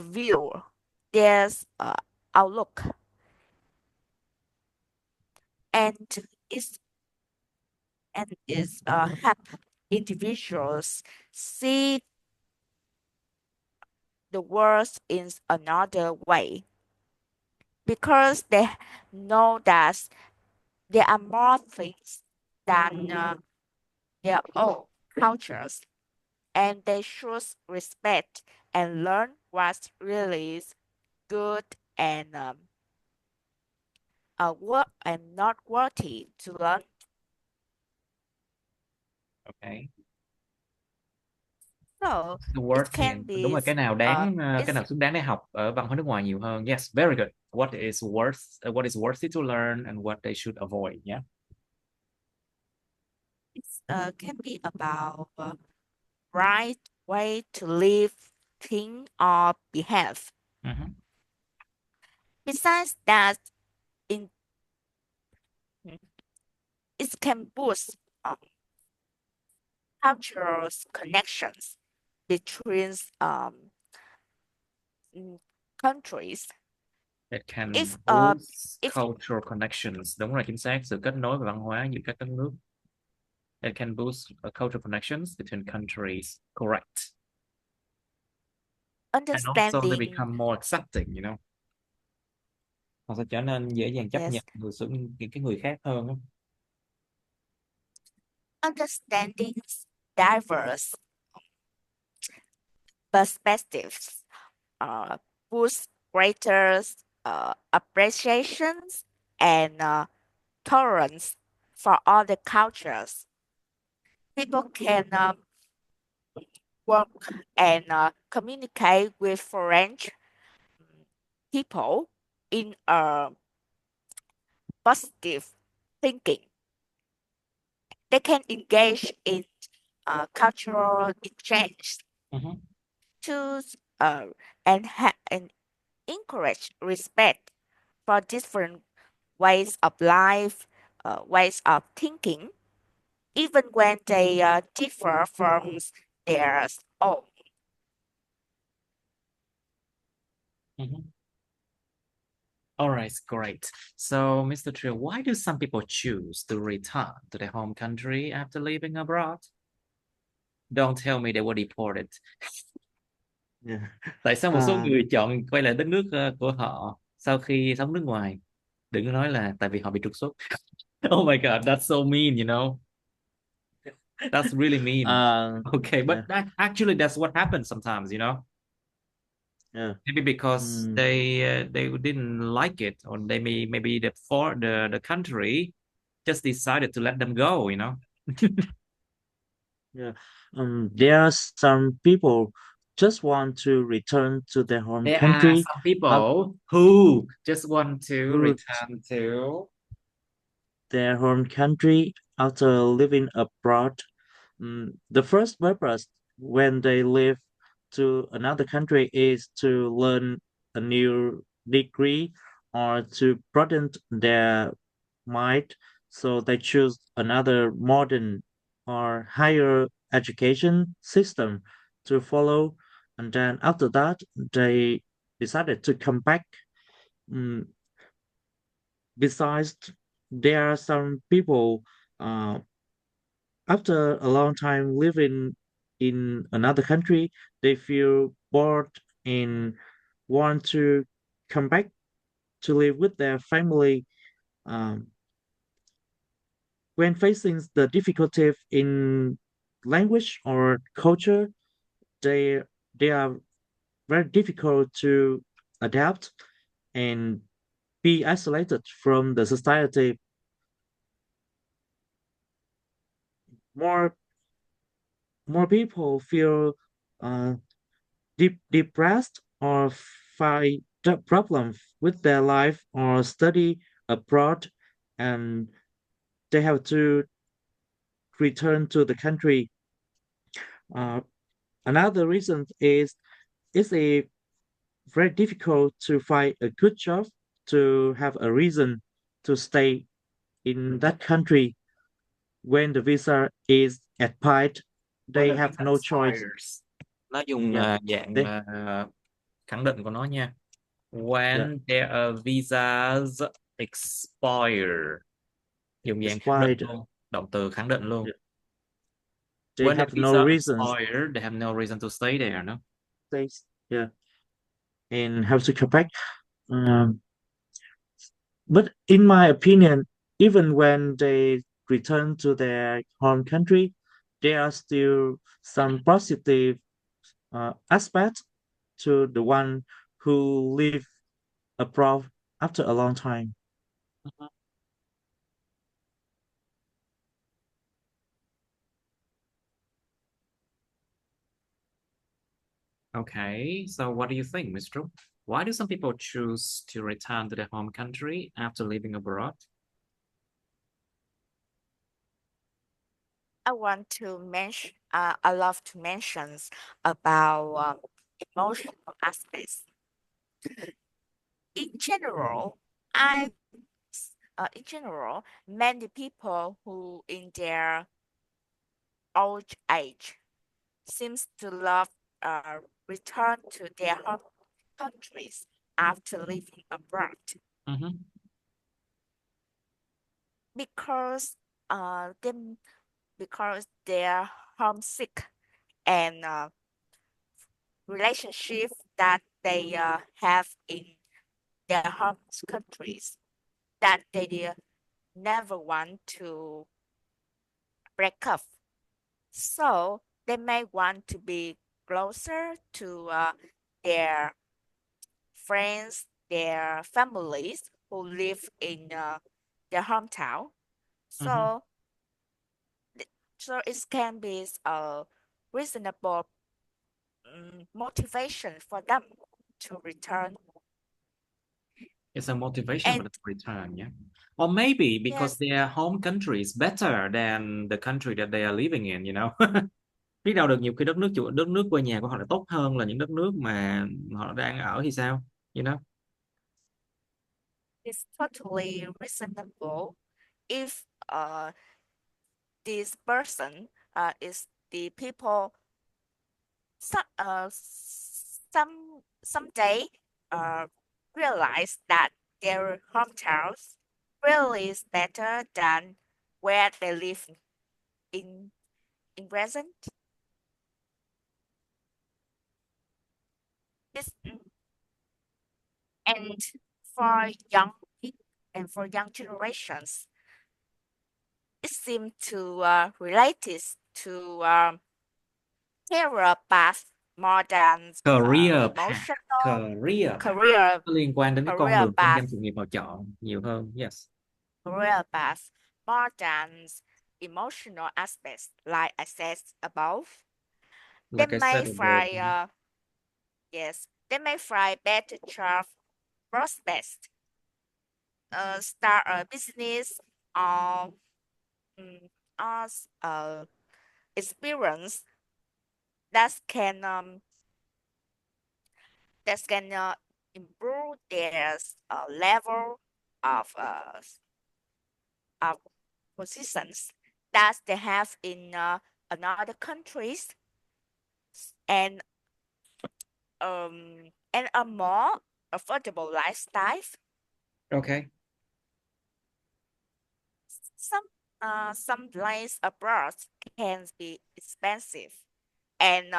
view, their outlook, and is help individuals see the world in another way because they know that there are more things than their own cultures, and they should respect and learn what really is good and work and not worthy to learn. Okay. So The it worthy can and đúng be rồi, cái it's nào xứng đáng để học ở văn hóa nước ngoài nhiều hơn. Yes, very good. What is worthy to learn and what they should avoid. Yeah. can be about right way to live, think, or behave. Mhm. Besides that, in it can boost cultural connections between mm, countries. It can If boost if cultural connections. Đúng rồi, chính xác, sự kết nối về văn hóa giữa các đất nước. It can boost cultural connections between countries. Correct. And also they understanding become more accepting. Họ sẽ trở nên dễ dàng chấp yes nhận những cái người khác hơn á. understanding diverse perspectives boosts greater appreciations and tolerance for other cultures. People can work and communicate with foreign people in a positive thinking. They can engage in cultural exchange Mhm. to and encourage respect for different ways of life, ways of thinking, even when they differ from their own. Mhm. All right, great. So, Mr. Trill, why do some people choose to return to their home country after living abroad? Don't tell me they were deported. Yeah. Tại sao một số người chọn quay lại đất nước của họ sau khi sống nước ngoài? Đừng có nói là tại vì họ bị trục xuất. Oh my God, that's so mean. That's really mean. Uh, Okay, but yeah, that's what happens sometimes. yeah. Maybe because Mm, they didn't like it, or maybe the country just decided to let them go. yeah. There are some people just want to return to their home There are country, some out people who just want to who return to. their home country after living abroad. The first purpose when they leave to another country is to learn a new degree or to broaden their mind. So they choose another modern or higher education system to follow. And then after that, they decided to come back. Mm, Besides, there are some people uh, after a long time living in another country, they feel bored and want to come back to live with their family. Um, when facing the difficulty in language or culture, they they are very difficult to adapt and be isolated from the society. More more people feel uh, depressed or find the problem with their life or study abroad, and they have to return to the country. Uh, Another reason is it's a very difficult to find a good job to have a reason to stay in that country when the visa is expired. When They the have visa no choice. expires. Nó dùng Yeah, dạng they khẳng định của nó nha. yeah When their visas expire. Dùng dạng khẳng định expired. luôn. Động từ khẳng định luôn. Yeah. They When the have no visa reasons. expire, they have no reason to stay there, no? Yeah, and have to come back. Um, but in my opinion, even when they return to their home country, there are still some positive aspects to the one who live abroad after a long time. Mhm. Okay, so what do you think, Ms. Trúc? Why do some people choose to return to their home country after living abroad? I want to mention, I love to mention about emotional aspects. In general, I, in general, many people who in their old age seems to love return to their home countries after living abroad Mhm. because them because they're homesick and relationship that they have in their home countries that they never want to break up. So they may want to be closer to their friends, their families who live in their hometown. Mhm. So, so it can be a reasonable motivation for them to return. It's a motivation for And them to return, yeah. Or maybe because yes, their home country is better than the country that they are living in, you know. Biết đâu được nhiều khi đất nước quê nhà của họ lại tốt hơn là những đất nước mà họ đang ở thì sao, you know. it's totally reasonable if this person is the people someday uh, realize that their hometowns really is better than where they live in in present. This, and for young people and for young generations, it seems to relate it to career path more than Career path, emotional career path career nó liên quan đến cái con career đường kinh path doanh sự nghiệp họ chọn nhiều hơn, yes. career path more than emotional aspects like I said above. They Like I may said above. find yes, they may find better job prospects, start a business or mm, or experience that can that can improve their level of positions that they have in another countries and a more affordable lifestyle. Okay. Some places abroad can be expensive, and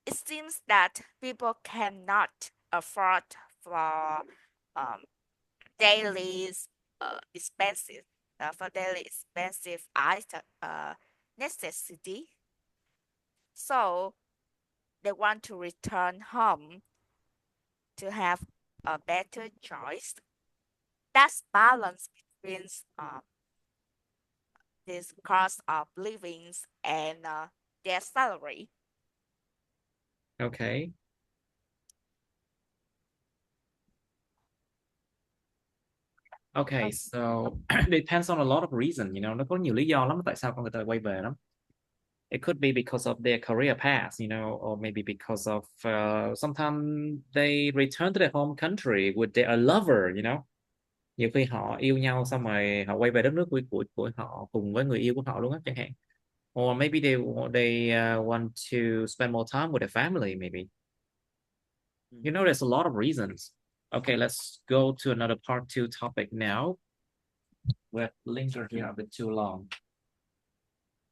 it seems that people cannot afford for um, daily expensive item necessity. So they want to return home to have a better choice. That's balance between this cost of living and their salary. Okay. Okay, so depends on a lot of reasons, nó có nhiều lý do lắm tại sao con người ta quay về lắm. It could be because of their career path, or maybe because of sometimes they return to their home country with their lover. Nhiều khi họ yêu nhau xong rồi họ quay về đất nước của họ cùng với người yêu của họ luôn á chẳng hạn. Or maybe they want to spend more time with their family, maybe. There's a lot of reasons. Okay, let's go to another part two topic now. We've lingered here a bit too long.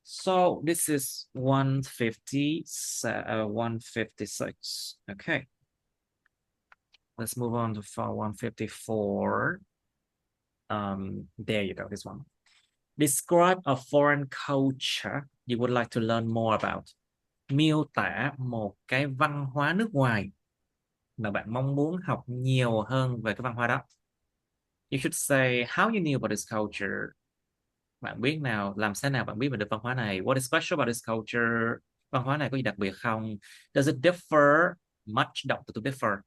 So this is 156. Okay. Let's move on to file 154. There you go, this one. Describe a foreign culture you would like to learn more about. Miêu tả một cái văn hóa nước ngoài mà bạn mong muốn học nhiều hơn về cái văn hóa đó. You should say how you knew about this culture. Bạn biết làm sao nào bạn biết về được văn hóa này? What is special about this culture? Văn hóa này có gì đặc biệt không? Does it differ much? Động từ differ.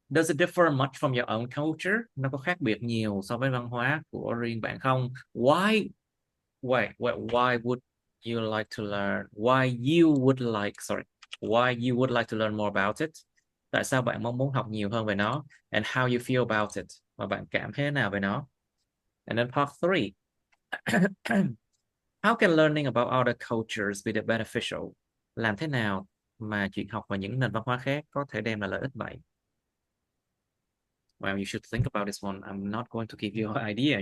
Does it differ much from your own culture? Nó có khác biệt nhiều so với văn hóa của riêng bạn không? Why would you like to learn? Why you would like to learn more about it? Tại sao bạn mong muốn học nhiều hơn về nó? And how you feel about it? Và bạn cảm thấy thế nào về nó? And then part 3. How can learning about other cultures be beneficial? Làm thế nào mà chuyện học về những nền văn hóa khác có thể đem lại lợi ích vậy? Well, you should think about this one. I'm not going to give you an idea,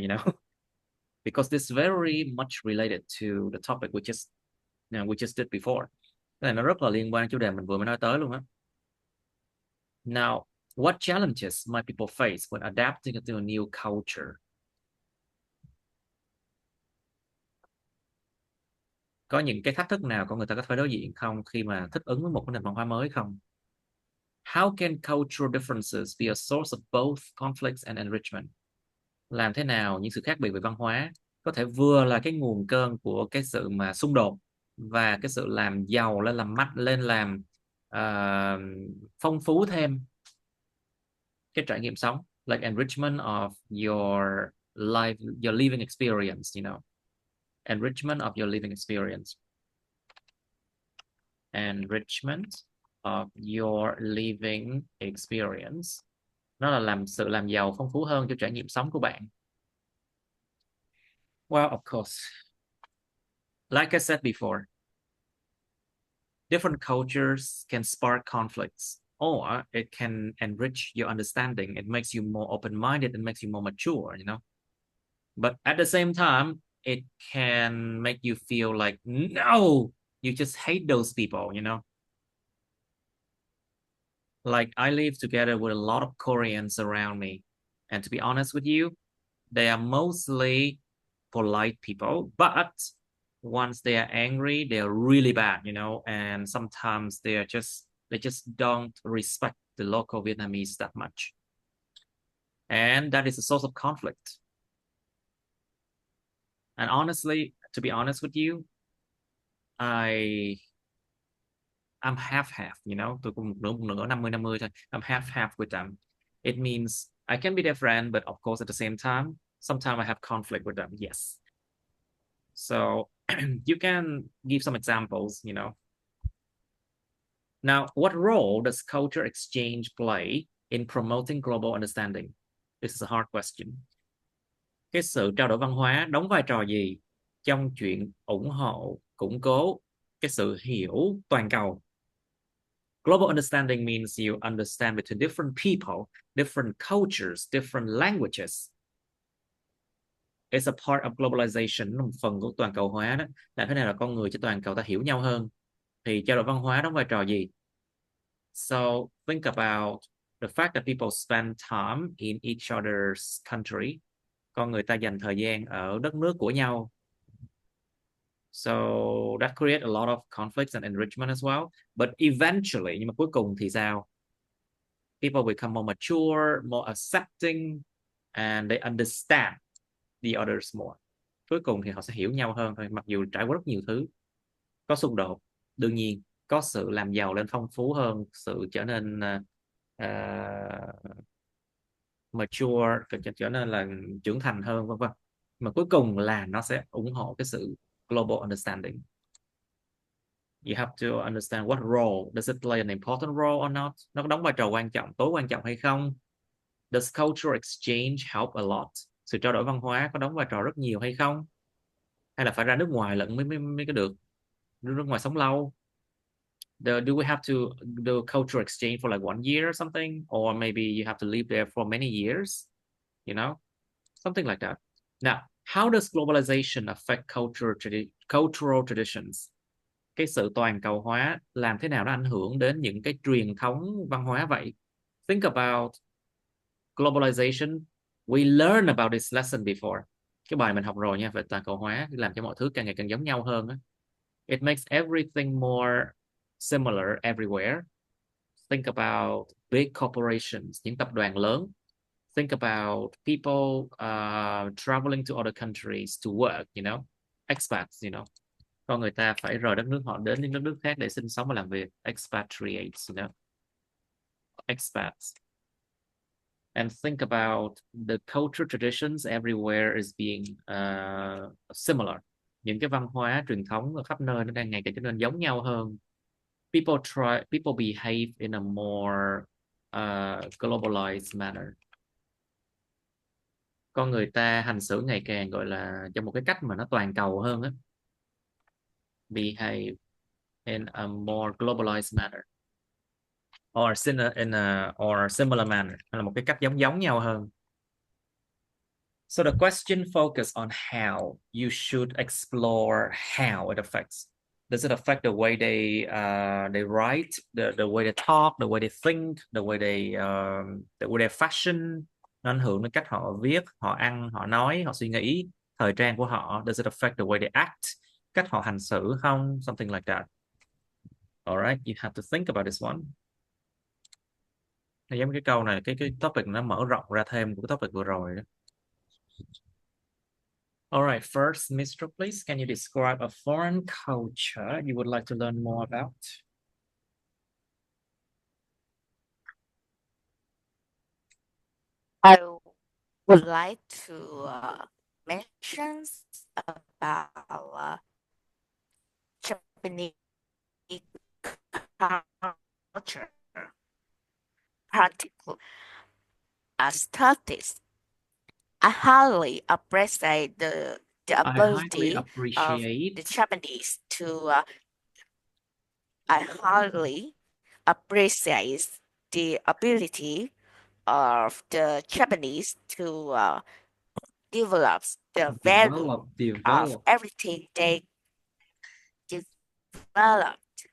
because this is very much related to the topic we just did before. Cái này nó rất là liên quan chủ đề mình vừa mới nói tới luôn á. Now, what challenges might people face when adapting to a new culture? Có những cái thách thức nào con người ta có phải đối diện không khi mà thích ứng với một cái nền văn hóa mới không? How can cultural differences be a source of both conflicts and enrichment? Làm thế nào những sự khác biệt về văn hóa có thể vừa là cái nguồn cơn của cái sự mà xung đột và cái sự làm giàu lên, làm mạnh lên, làm phong phú thêm cái trải nghiệm sống, like enrichment of your life, your living experience, enrichment of your living experience, enrichment of your living experience. Nó là làm giàu, phong phú hơn cho trải nghiệm sống của bạn. Well, of course, like I said before, different cultures can spark conflicts, or it can enrich your understanding. It makes you more open-minded and makes you more mature, But at the same time, it can make you feel like, no, you just hate those people, Like I live together with a lot of Koreans around me. And to be honest with you, they are mostly polite people, but once they are angry, they are really bad, and sometimes they just don't respect the local Vietnamese that much. And that is a source of conflict. And honestly, to be honest with you, I'm half-half, tôi cũng một nửa 50-50 thôi. I'm half-half with them. It means I can be their friend, but of course at the same time, sometimes I have conflict with them. Yes. So you can give some examples, Now, what role does culture exchange play in promoting global understanding? This is a hard question. Cái sự trao đổi văn hóa đóng vai trò gì trong chuyện ủng hộ, củng cố cái sự hiểu toàn cầu? Global understanding means you understand between different people, different cultures, different languages. It's a part of globalization, một phần của toàn cầu hóa đó. Làm thế nào là con người cho toàn cầu ta hiểu nhau hơn? Thì trao đổi văn hóa đóng vai trò gì? So think about the fact that people spend time in each other's country. Con người ta dành thời gian ở đất nước của nhau. So that create a lot of conflicts and enrichment as well. But eventually, nhưng mà cuối cùng thì sao? People become more mature, more accepting, and they understand the others more. Cuối cùng thì họ sẽ hiểu nhau hơn thôi, mặc dù trải qua rất nhiều thứ. Có xung đột, đương nhiên. Có sự làm giàu lên phong phú hơn, sự trở nên mature, trở nên là trưởng thành hơn, vân vân. Mà cuối cùng là nó sẽ ủng hộ cái sự global understanding. You have to understand what role does it play an important role or not. Nó có đóng vai trò quan trọng, tối quan trọng hay không? Does cultural exchange help a lot? Sự trao đổi văn hóa có đóng vai trò rất nhiều hay không? Hay là phải ra nước ngoài lận mới có được? Nước ngoài sống lâu. Do we have to do cultural exchange for like 1 year or something? Or maybe you have to live there for many years? You know? Something like that. Now, how does globalization affect cultural traditions? Cái sự toàn cầu hóa làm thế nào nó ảnh hưởng đến những cái truyền thống văn hóa vậy? Think about globalization. We learned about this lesson before. Cái bài mình học rồi nha, về toàn cầu hóa làm cho mọi thứ càng ngày càng giống nhau hơn. It makes everything more similar everywhere. Think about big corporations, những tập đoàn lớn. Think about people traveling to other countries to work, you know, expats, you know. Con người ta phải rời đất nước họ đến những đất nước khác để sinh sống và làm việc. Expatriates, you know. Expats. And think about the culture traditions everywhere is being similar. Những cái văn hóa truyền thống ở khắp nơi nó đang ngày càng trở nên giống nhau hơn. People behave in a more globalized manner. Con người ta hành xử ngày càng gọi là trong một cái cách mà nó toàn cầu hơn á. Behave in a more globalized manner. Or similar manner, hay là một cái cách giống nhau hơn. So the question focus on how. You should explore how it affects. Does it affect the way they write, the way they talk, the way they think, the way they fashion? Nó ảnh hưởng đến cách họ viết, họ ăn, họ nói, họ suy nghĩ, thời trang của họ. Does it affect the way they act? Cách họ hành xử không? Something like that. All right, you have to think about this one. Giống cái câu này, cái topic nó mở rộng ra thêm của cái topic vừa rồi đó. All right, first, Mr. Please, can you describe a foreign culture you would like to learn more about? I would like to mention about Japanese culture, particularly studies. I highly appreciate the ability of the Japanese to. I highly appreciate the ability of the Japanese to develop the value of everything they developed,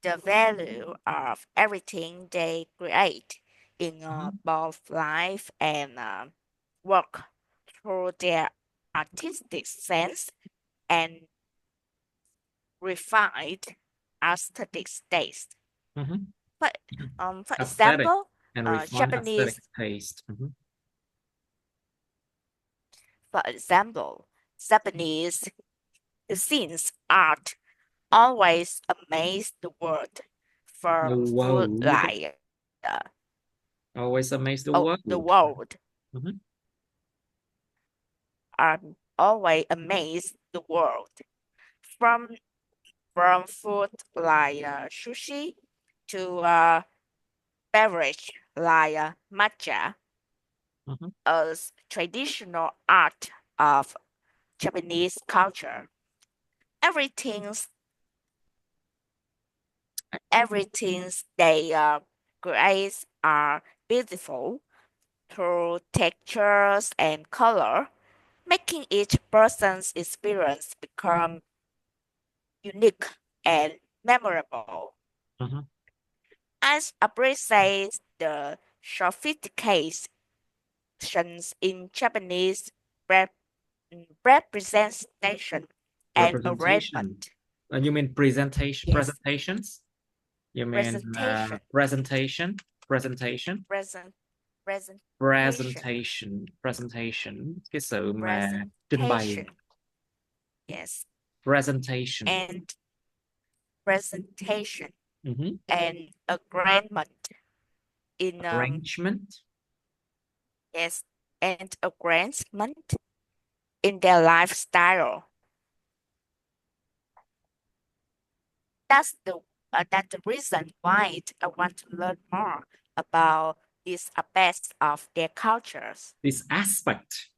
the value of everything they create in both life and work through their artistic sense and refined aesthetic taste. For example, Japanese taste. For example, Japanese cuisines art always amaze the world. From food like always amaze the world. The world. Always amaze the world. From food like sushi to beverage like matcha, Mhm. as traditional art of Japanese culture. Everything's everything's they create are beautiful through textures and color, making each person's experience become unique and memorable. Mhm. I appreciate the sophistications in Japanese rep- representation and Representation. arrangement. You mean presentation? Yes, Presentations? You mean presentation, presentation? Presentation? present, presentation, Presentation. Presentation. Cái sự mà trình bày. presentation. Yes, Presentation. and presentation Mhm. and agreement in Arrangement. yes, and agreement in their lifestyle. That's the reason why I want to learn more about these aspects of their cultures. This aspect.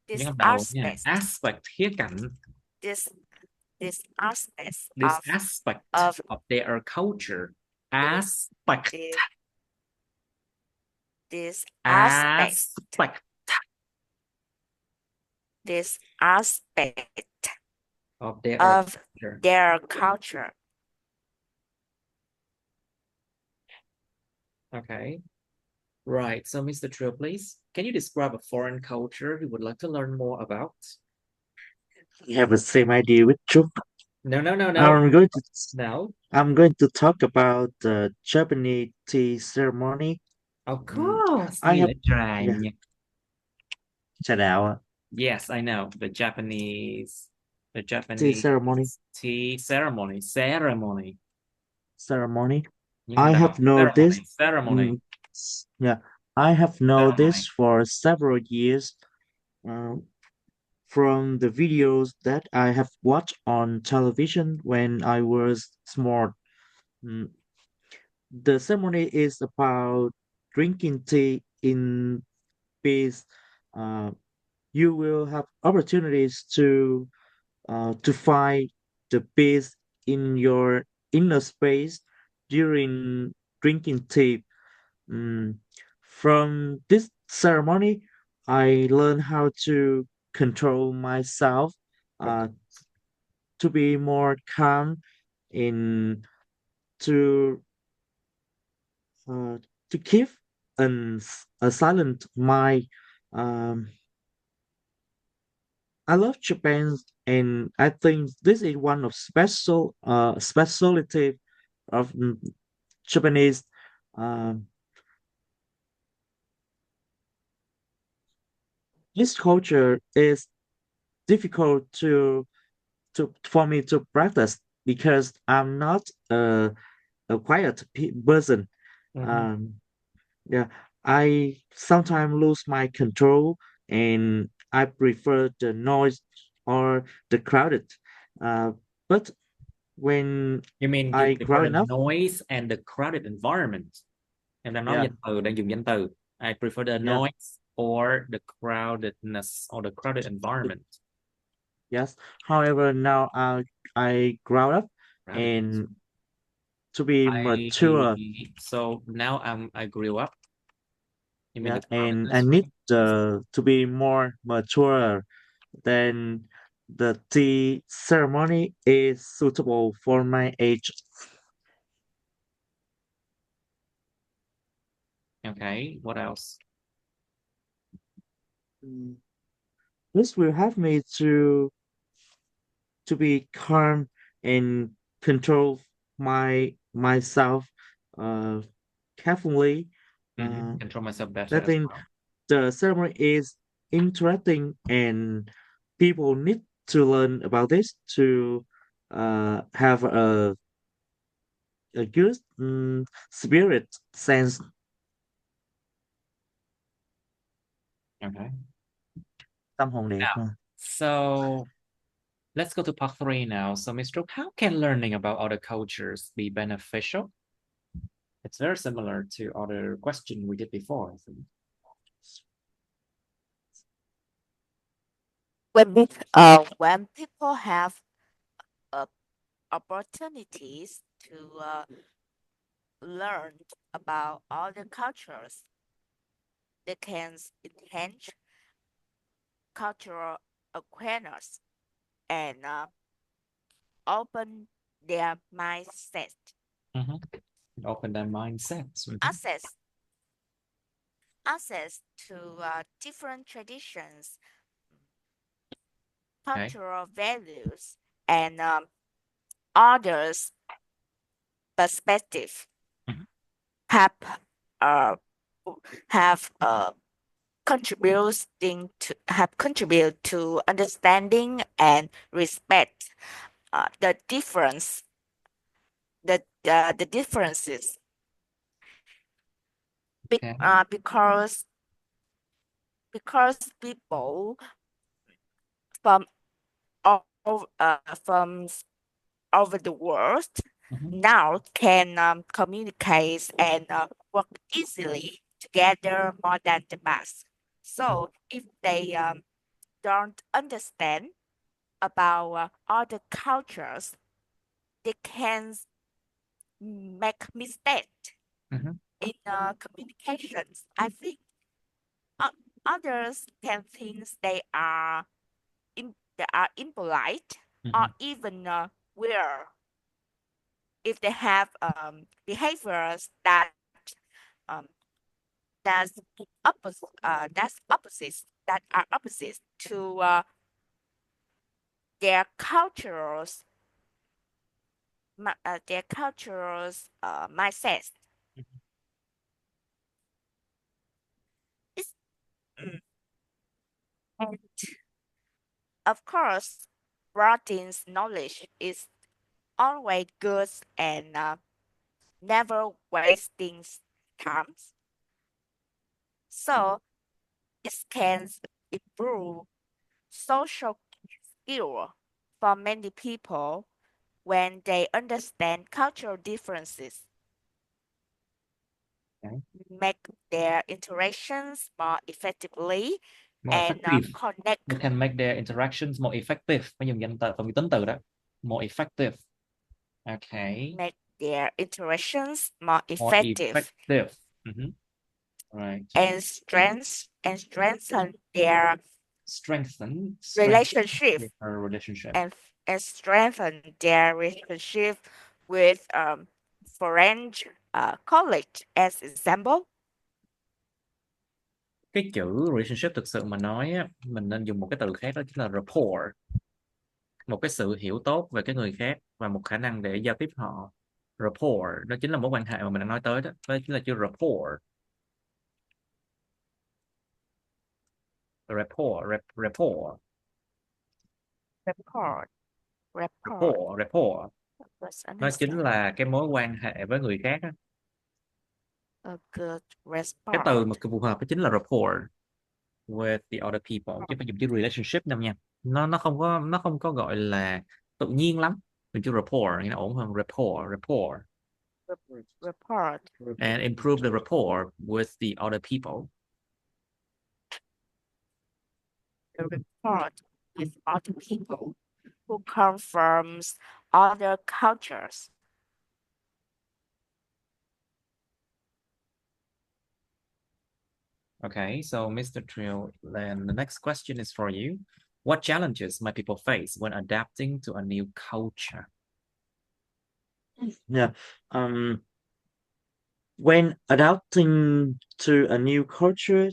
Nhấn This âm đầu nha. aspects, Aspect. Khía cạnh. this this aspects This aspect of of their culture. Aspect. this aspect Aspect this aspect of their of culture. their culture. Okay. Right. So, Mr. Trill, please, can you describe a foreign culture you would like to learn more about? You have the same idea with you. No. I'm going to No. I'm going to talk about the Japanese tea ceremony. Of Mm, course. I Nghi have lễ trà yeah, nha. trà đạo ạ. Yes, I know. The Japanese Tea ceremony. tea ceremony. Ceremony. Ceremony. Nhưng I người ta have đọc known this. ceremony. Ceremony. mm, yeah, I have known Ceremony. this for several years. Uh, from the videos that I have watched on television when I was small. Mm, The ceremony is about drinking tea in peace. Uh, you will have opportunities to find the peace in your inner space during drinking tea. Mm, From this ceremony, I learned how to control myself, uh, to be more calm, and to uh, to keep a silent mind. Um, I love Japan, and I think this is one of specialty of Japanese. Um, this culture is difficult to for me to practice because I'm not a quiet person. Mhm. Um, yeah, I sometimes lose my control and I prefer the noise or the crowded. Uh, but when You mean you I prefer grow the enough, noise and the crowded environment? Em đang nói yeah, danh từ, đang dùng danh từ. I prefer the yeah, noise or the crowdedness or the crowded environment. yes. However, now I grow up Crowdedness. and to be I mature, so now I grew up. You mean yeah, the and I crowdedness, need right? to be more mature. Then the tea ceremony is suitable for my age. Okay, what else? Mm, This will help me to be calm and control myself uh carefully. Uh, Control myself better I as think well. the ceremony is interesting and people need to learn about this to have a good spirit sense. Okay. Tâm hồn đẹp Now, ha. so Let's go to part 3 now. So, Ms. Trúc, how can learning about other cultures be beneficial? It's very similar to other question we did before, I think. When people have uh, opportunities to learn about other cultures, they can enhance cultural awareness and open their mindset. Mhm. Open their mindsets. Mhm. Access access to different traditions, Okay. cultural values, and others' perspective Mhm. have uh, have contributed to understanding and respect the the differences. Okay. Because people from from over the world Mhm. now can communicate and work easily together more than the past. So if they don't understand about other cultures, they can make mistakes Mhm. in communications. I think uh, others can think they are impolite or Mhm. even weird if they have behaviors that um, that's that's opposites that are opposites to their cultures mindset. It's, mm, and of course, broadening knowledge is always good and never wasting time. So it can improve social skill for many people when they understand cultural differences, Okay. make their interactions more effectively, More and effective. connect, They can make their interactions more effective. Phải dùng danh từ phần tính từ đó. More effective. Okay. make their interactions more More effective, effective. Mhm. Right. and strengthen their Strengthen relationship her relationship. and strengthen their relationship with foreign colleagues as example. Cái chữ relationship thực sự mà nói á, mình nên dùng một cái từ khác, đó chính là rapport. Một cái sự hiểu tốt về cái người khác và một khả năng để giao tiếp họ. Rapport, đó chính là mối quan hệ mà mình đang nói tới đó. Đó chính là chữ rapport. Rapport. Rapport. Rapport. Rapport. Let's Nó chính understand. là cái mối quan hệ với người khác á. A good Cái từ rapport. mà phù hợp đó chính là rapport with the other people, chứ phải dùng chữ relationship đâu nha. Nó không có gọi là tự nhiên lắm. Mình chữ rapport nó ổn hơn. Rapport Rapport. and improve the rapport with the other people. The rapport with other people who come from other cultures. Okay, so Mr. Trill, then the next question is for you. What challenges might people face when adapting to a new culture? Yeah. Um, when adapting to a new culture,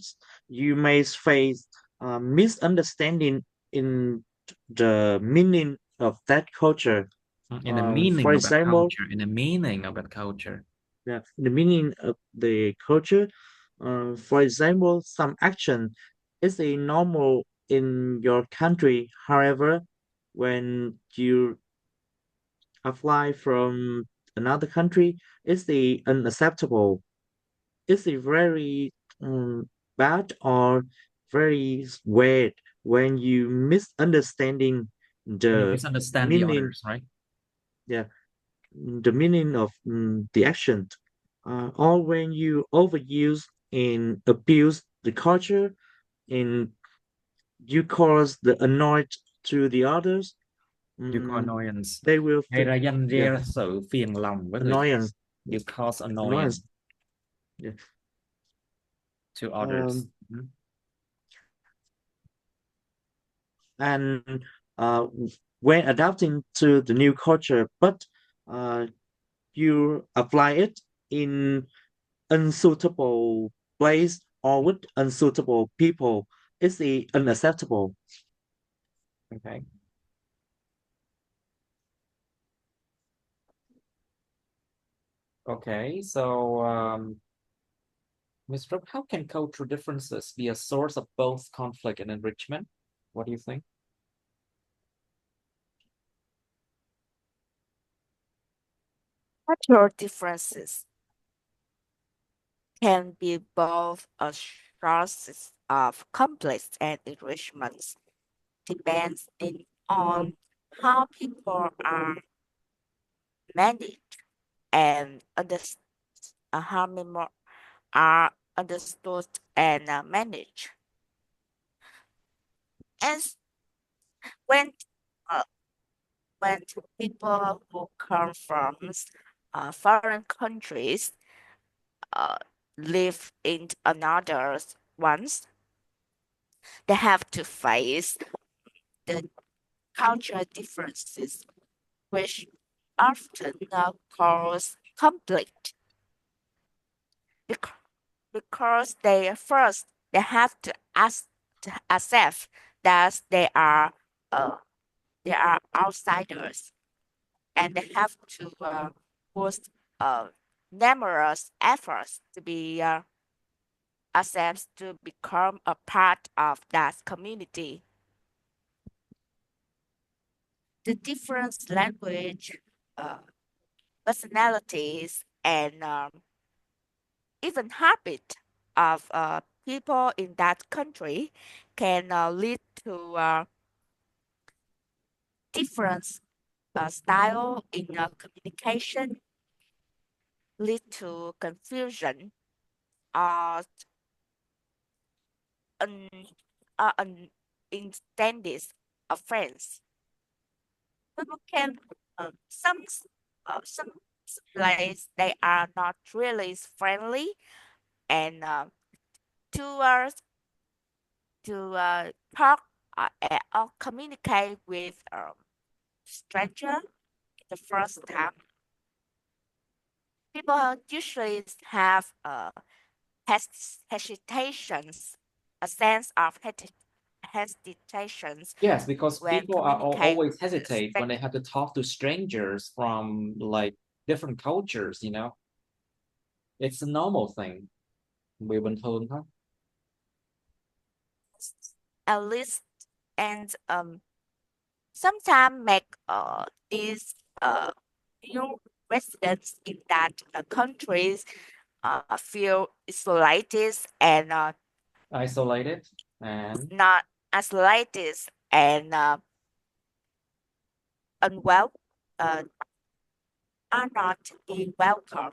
you may face misunderstanding in the meaning of that culture. In the For meaning of that example, culture, in the meaning of that culture. yeah, the meaning of the culture. For example, some action is a normal in your country. However, when you apply from another country, it's the unacceptable. It's a very bad or very weird when you misunderstanding When you the misunderstand the meaning, others, right? yeah, the meaning of the action, or when you overuse and abuse the culture and you cause the annoyed to the others, You call mm, annoyance. they will Gây feel, ra danh yeah, ra sự phiền lòng với người khác. annoyance, You cause annoyance annoyance, yeah. to others. Um, and uh, when adapting to the new culture, but uh, you apply it in unsuitable place or with unsuitable people, it's unacceptable. Okay. Okay, so Ms. Brooke, how can cultural differences be a source of both conflict and enrichment? What do you think? Cultural differences can be both a source of conflict and enrichment, depends on how people are managed and how people are understood and managed. And when uh, when people who come from foreign countries uh, live in another ones, they have to face the cultural differences, which often cause conflict because they have to accept that uh, they are outsiders, and they have to put uh, numerous efforts to be accepted to become a part of that community. The different language, uh, personalities, and even habit of people in that country can lead to different style in communication, lead to confusion or un, unintended offense. People can some place they are not really friendly and towards to talk or communicate with stranger the first time. People usually have hesitations, a sense of hesitations Yes, because when people are communicate always with hesitate when they have to talk to strangers from like different cultures, you know. It's a normal thing. Người bình thường thôi. at least and sometimes make these new residents in that countries feel isolated and Isolated and not isolated and unwell uh, are not being welcome.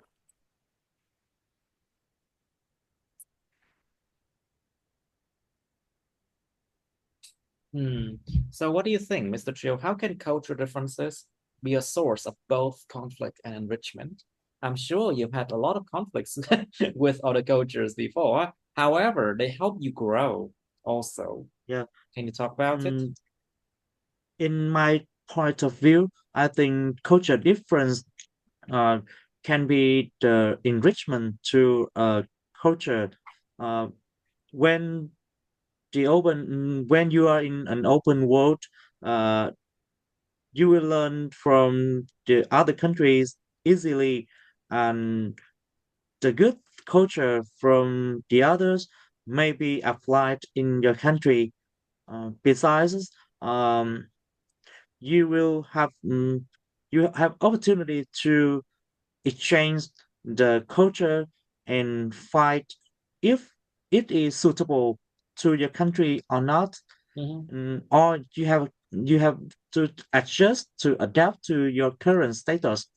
hmm. So what do you think, Mr. Trio? How can cultural differences be a source of both conflict and enrichment? I'm sure you've had a lot of conflicts with other cultures before. However, they help you grow also. Yeah. Can you talk about it? In my point of view, I think culture difference uh, can be the enrichment to culture. Uh, when when you are in an open world, uh, you will learn from the other countries easily, and the good culture from the others may be applied in your country. Besides, um, you will have you have opportunity to exchange the culture and find if it is suitable to your country or not. Mhm. Or you have you have to adjust to adapt to your current status.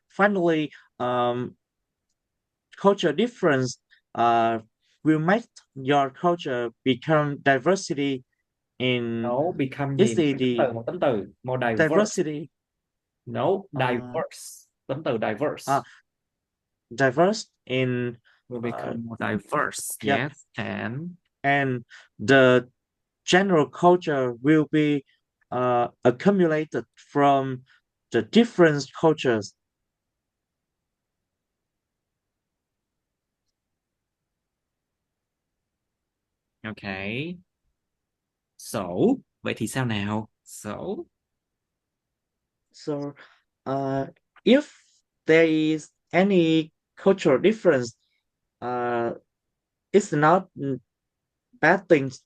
Finally, culture difference will make your culture become diversity in No, become is gì? Một tính từ, more diverse. diversity. No, diverse. Tính từ diverse. Diverse in Will become more diverse. Yep. Yes, and the general culture will be accumulated from the different cultures. Okay. So, vậy thì sao nào? So, If there is any cultural difference, it's not bad things.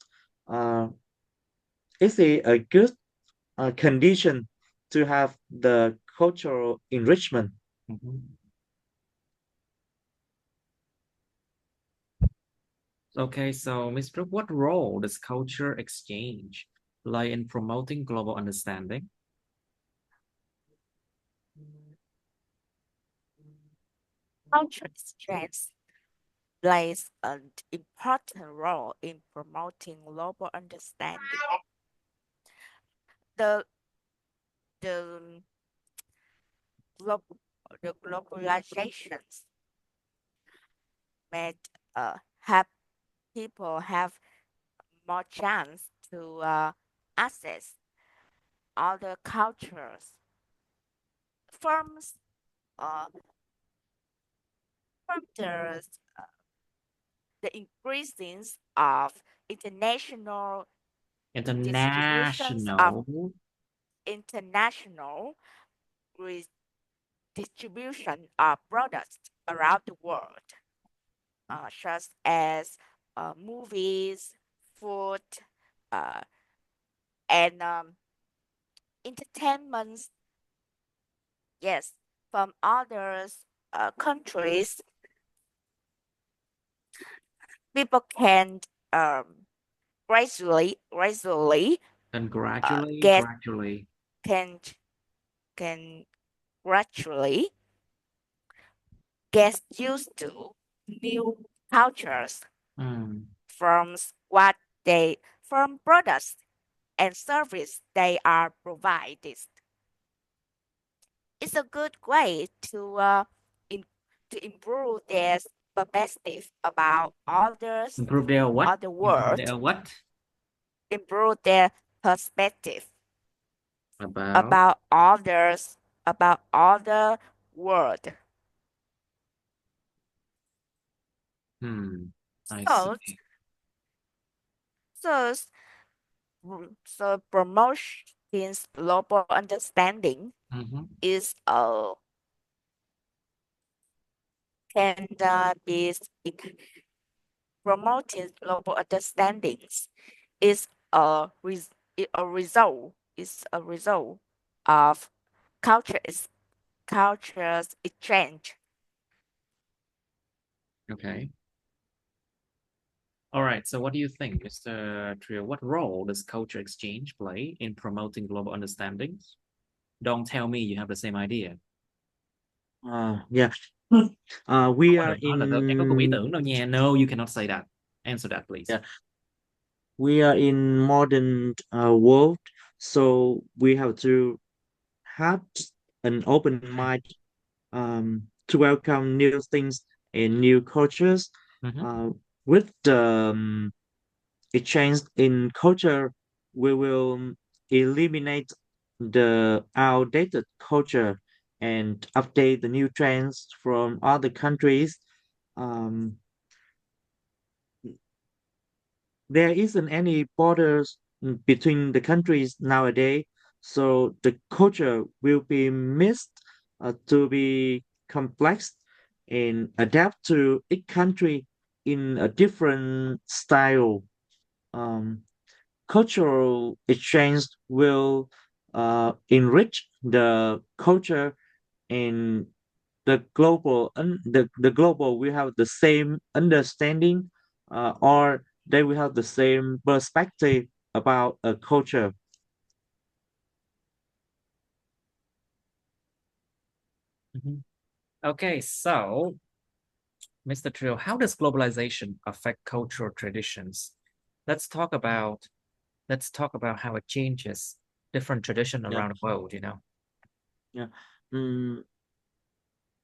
It's a good condition to have the cultural enrichment. Okay, so Ms. Brooke, what role does culture exchange play in promoting global understanding? Culture exchange plays an important role in promoting global understanding. The the the globalizations made have people have more chance to access other cultures. Firms from the increasing of international distributions of international distribution of products around the world, such as movies, food, and entertainment. Yes, from other countries, people can gradually And get gradually. can gradually get used to new cultures from from products and service they are provided. It's a good way to improve their perspective about others, Improve their what? other world. Improve their what? Improve their perspective About others, about other world. I So, see. so, so promoting global understanding is can be promoting global understandings is a result of cultures exchange. Okay. All right. So what do you think, Mr. Trio? What role does culture exchange play in promoting global understandings? Don't tell me you have the same idea. Yeah. We are Em có cùng ý tưởng đâu nha. No, you cannot say that. Answer that, please. Yeah. We are in modern world, so we have to have an open mind to welcome new things and new cultures. With the exchange in culture, we will eliminate the outdated culture and update the new trends from other countries. There isn't any borders between the countries nowadays, so the culture will be mixed to be complex and adapt to each country in a different style. Cultural exchange will enrich the culture and the global will have the same understanding or they will have the same perspective about a culture. Okay, so Mr. Trill, how does globalization affect cultural traditions? Let's talk about how it changes different tradition Yeah, around the world, you know. yeah. Mm,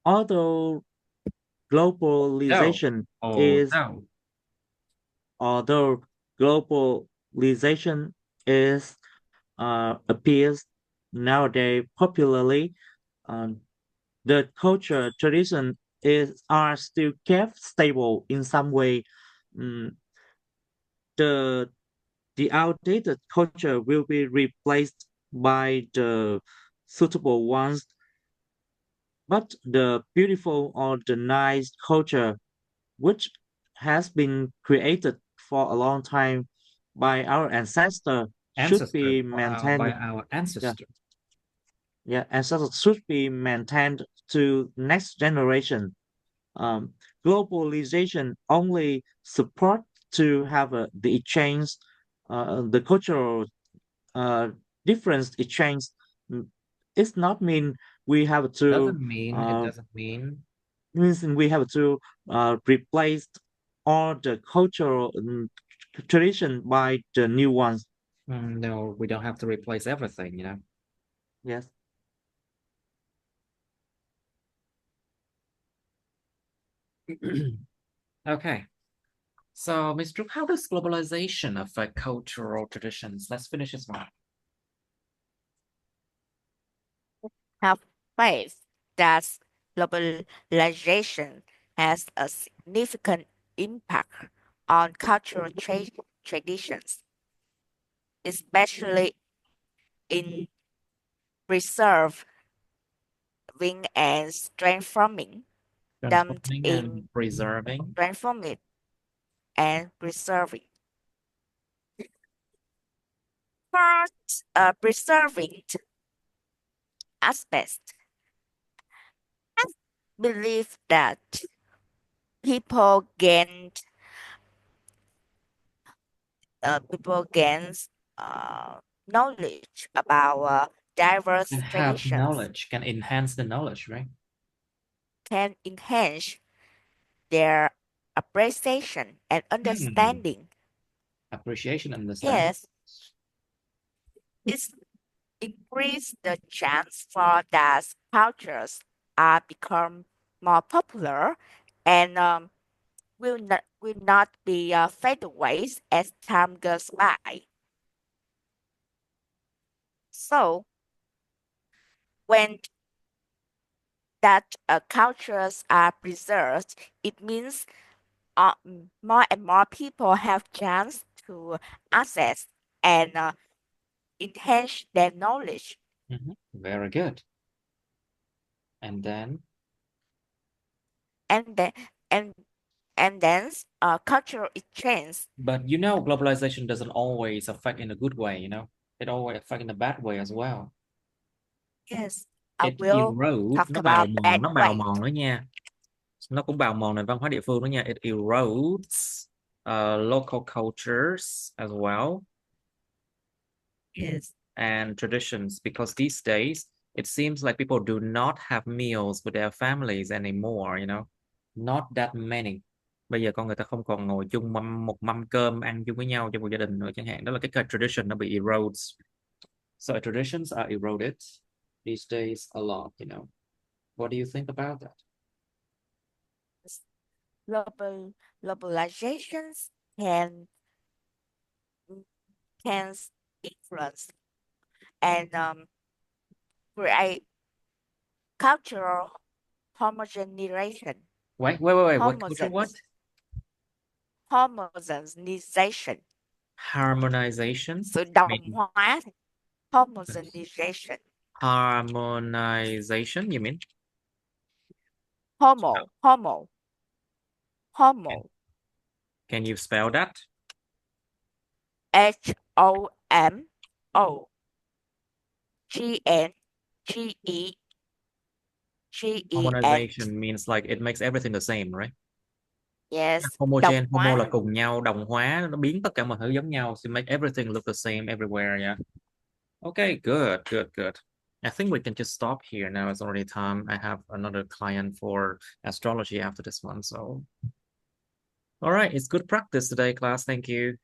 although No. globalization Oh is no. although globalization is appears nowadays popularly, um, the culture tradition is are still kept stable in some way. Mm, the the outdated culture will be replaced by the suitable ones, but the beautiful or the nice culture which has been created for a long time by our ancestor should Ancestor, be by maintained. our Yeah, ancestor. yeah, ancestors should be maintained to next generation. Um, globalization only support to have the exchange, the cultural uh, difference exchange. Mm, it's not mean we have to It uh, doesn't mean means we have to replace all the cultural tradition by the new ones. no, we don't have to replace everything, you know. Yes. Okay. So, Ms. Drup, how does globalization affect cultural traditions? Let's finish this one. Have faith that globalization has a significant impact on cultural traditions, especially in preserving and them Transforming and in preserving. transforming and preserving. First, preserving aspects. I believe that people gain people gains knowledge about diverse And have traditions knowledge can enhance the knowledge, right? can enhance their appreciation and Hmm. understanding. Appreciation, understanding. Yes, it's increase the chance for that cultures are become more popular and will not be fade away as time goes by. So when that cultures are preserved, it means more and more people have chance to access and enhance their knowledge. Very good. And then, And then and and then cultural exchange. but you know, globalization doesn't always affect in a good way, you know. It always affect in a bad way as well. Yes, I It will erode, talk about bad nó bào way. mòn đó nha. Nó cũng bào mòn nền văn hóa địa phương đó nha. It erodes local cultures as well Yes, and traditions because these days it seems like people do not have meals with their families anymore, you know. Not that many. Bây giờ con người ta không còn ngồi chung một mâm cơm ăn chung với nhau trong một gia đình nữa chẳng hạn. Đó là cái tradition nó bị erodes. So traditions are eroded these days a lot, you know. What do you think about that? global globalizations can can influence and create cultural homogenization. Wait. What culture? What? Homogens, homogenization. Harmonization. Sự I đồng mean, hóa. Homogenization. harmonization, you mean? Homo, homo, Can, homo. can you spell that? HOMO. GN, GE, GEN. Harmonization means like it makes everything the same, right? Yes, đồng Homogen, homo là hóa. cùng nhau, đồng hóa, nó biến tất cả mọi thứ giống nhau, to make everything look the same everywhere, yeah. Okay, good, good, good. I think we can just stop here now. It's already time. I have another client for astrology after this one, so. All right, it's good practice today, class. Thank you.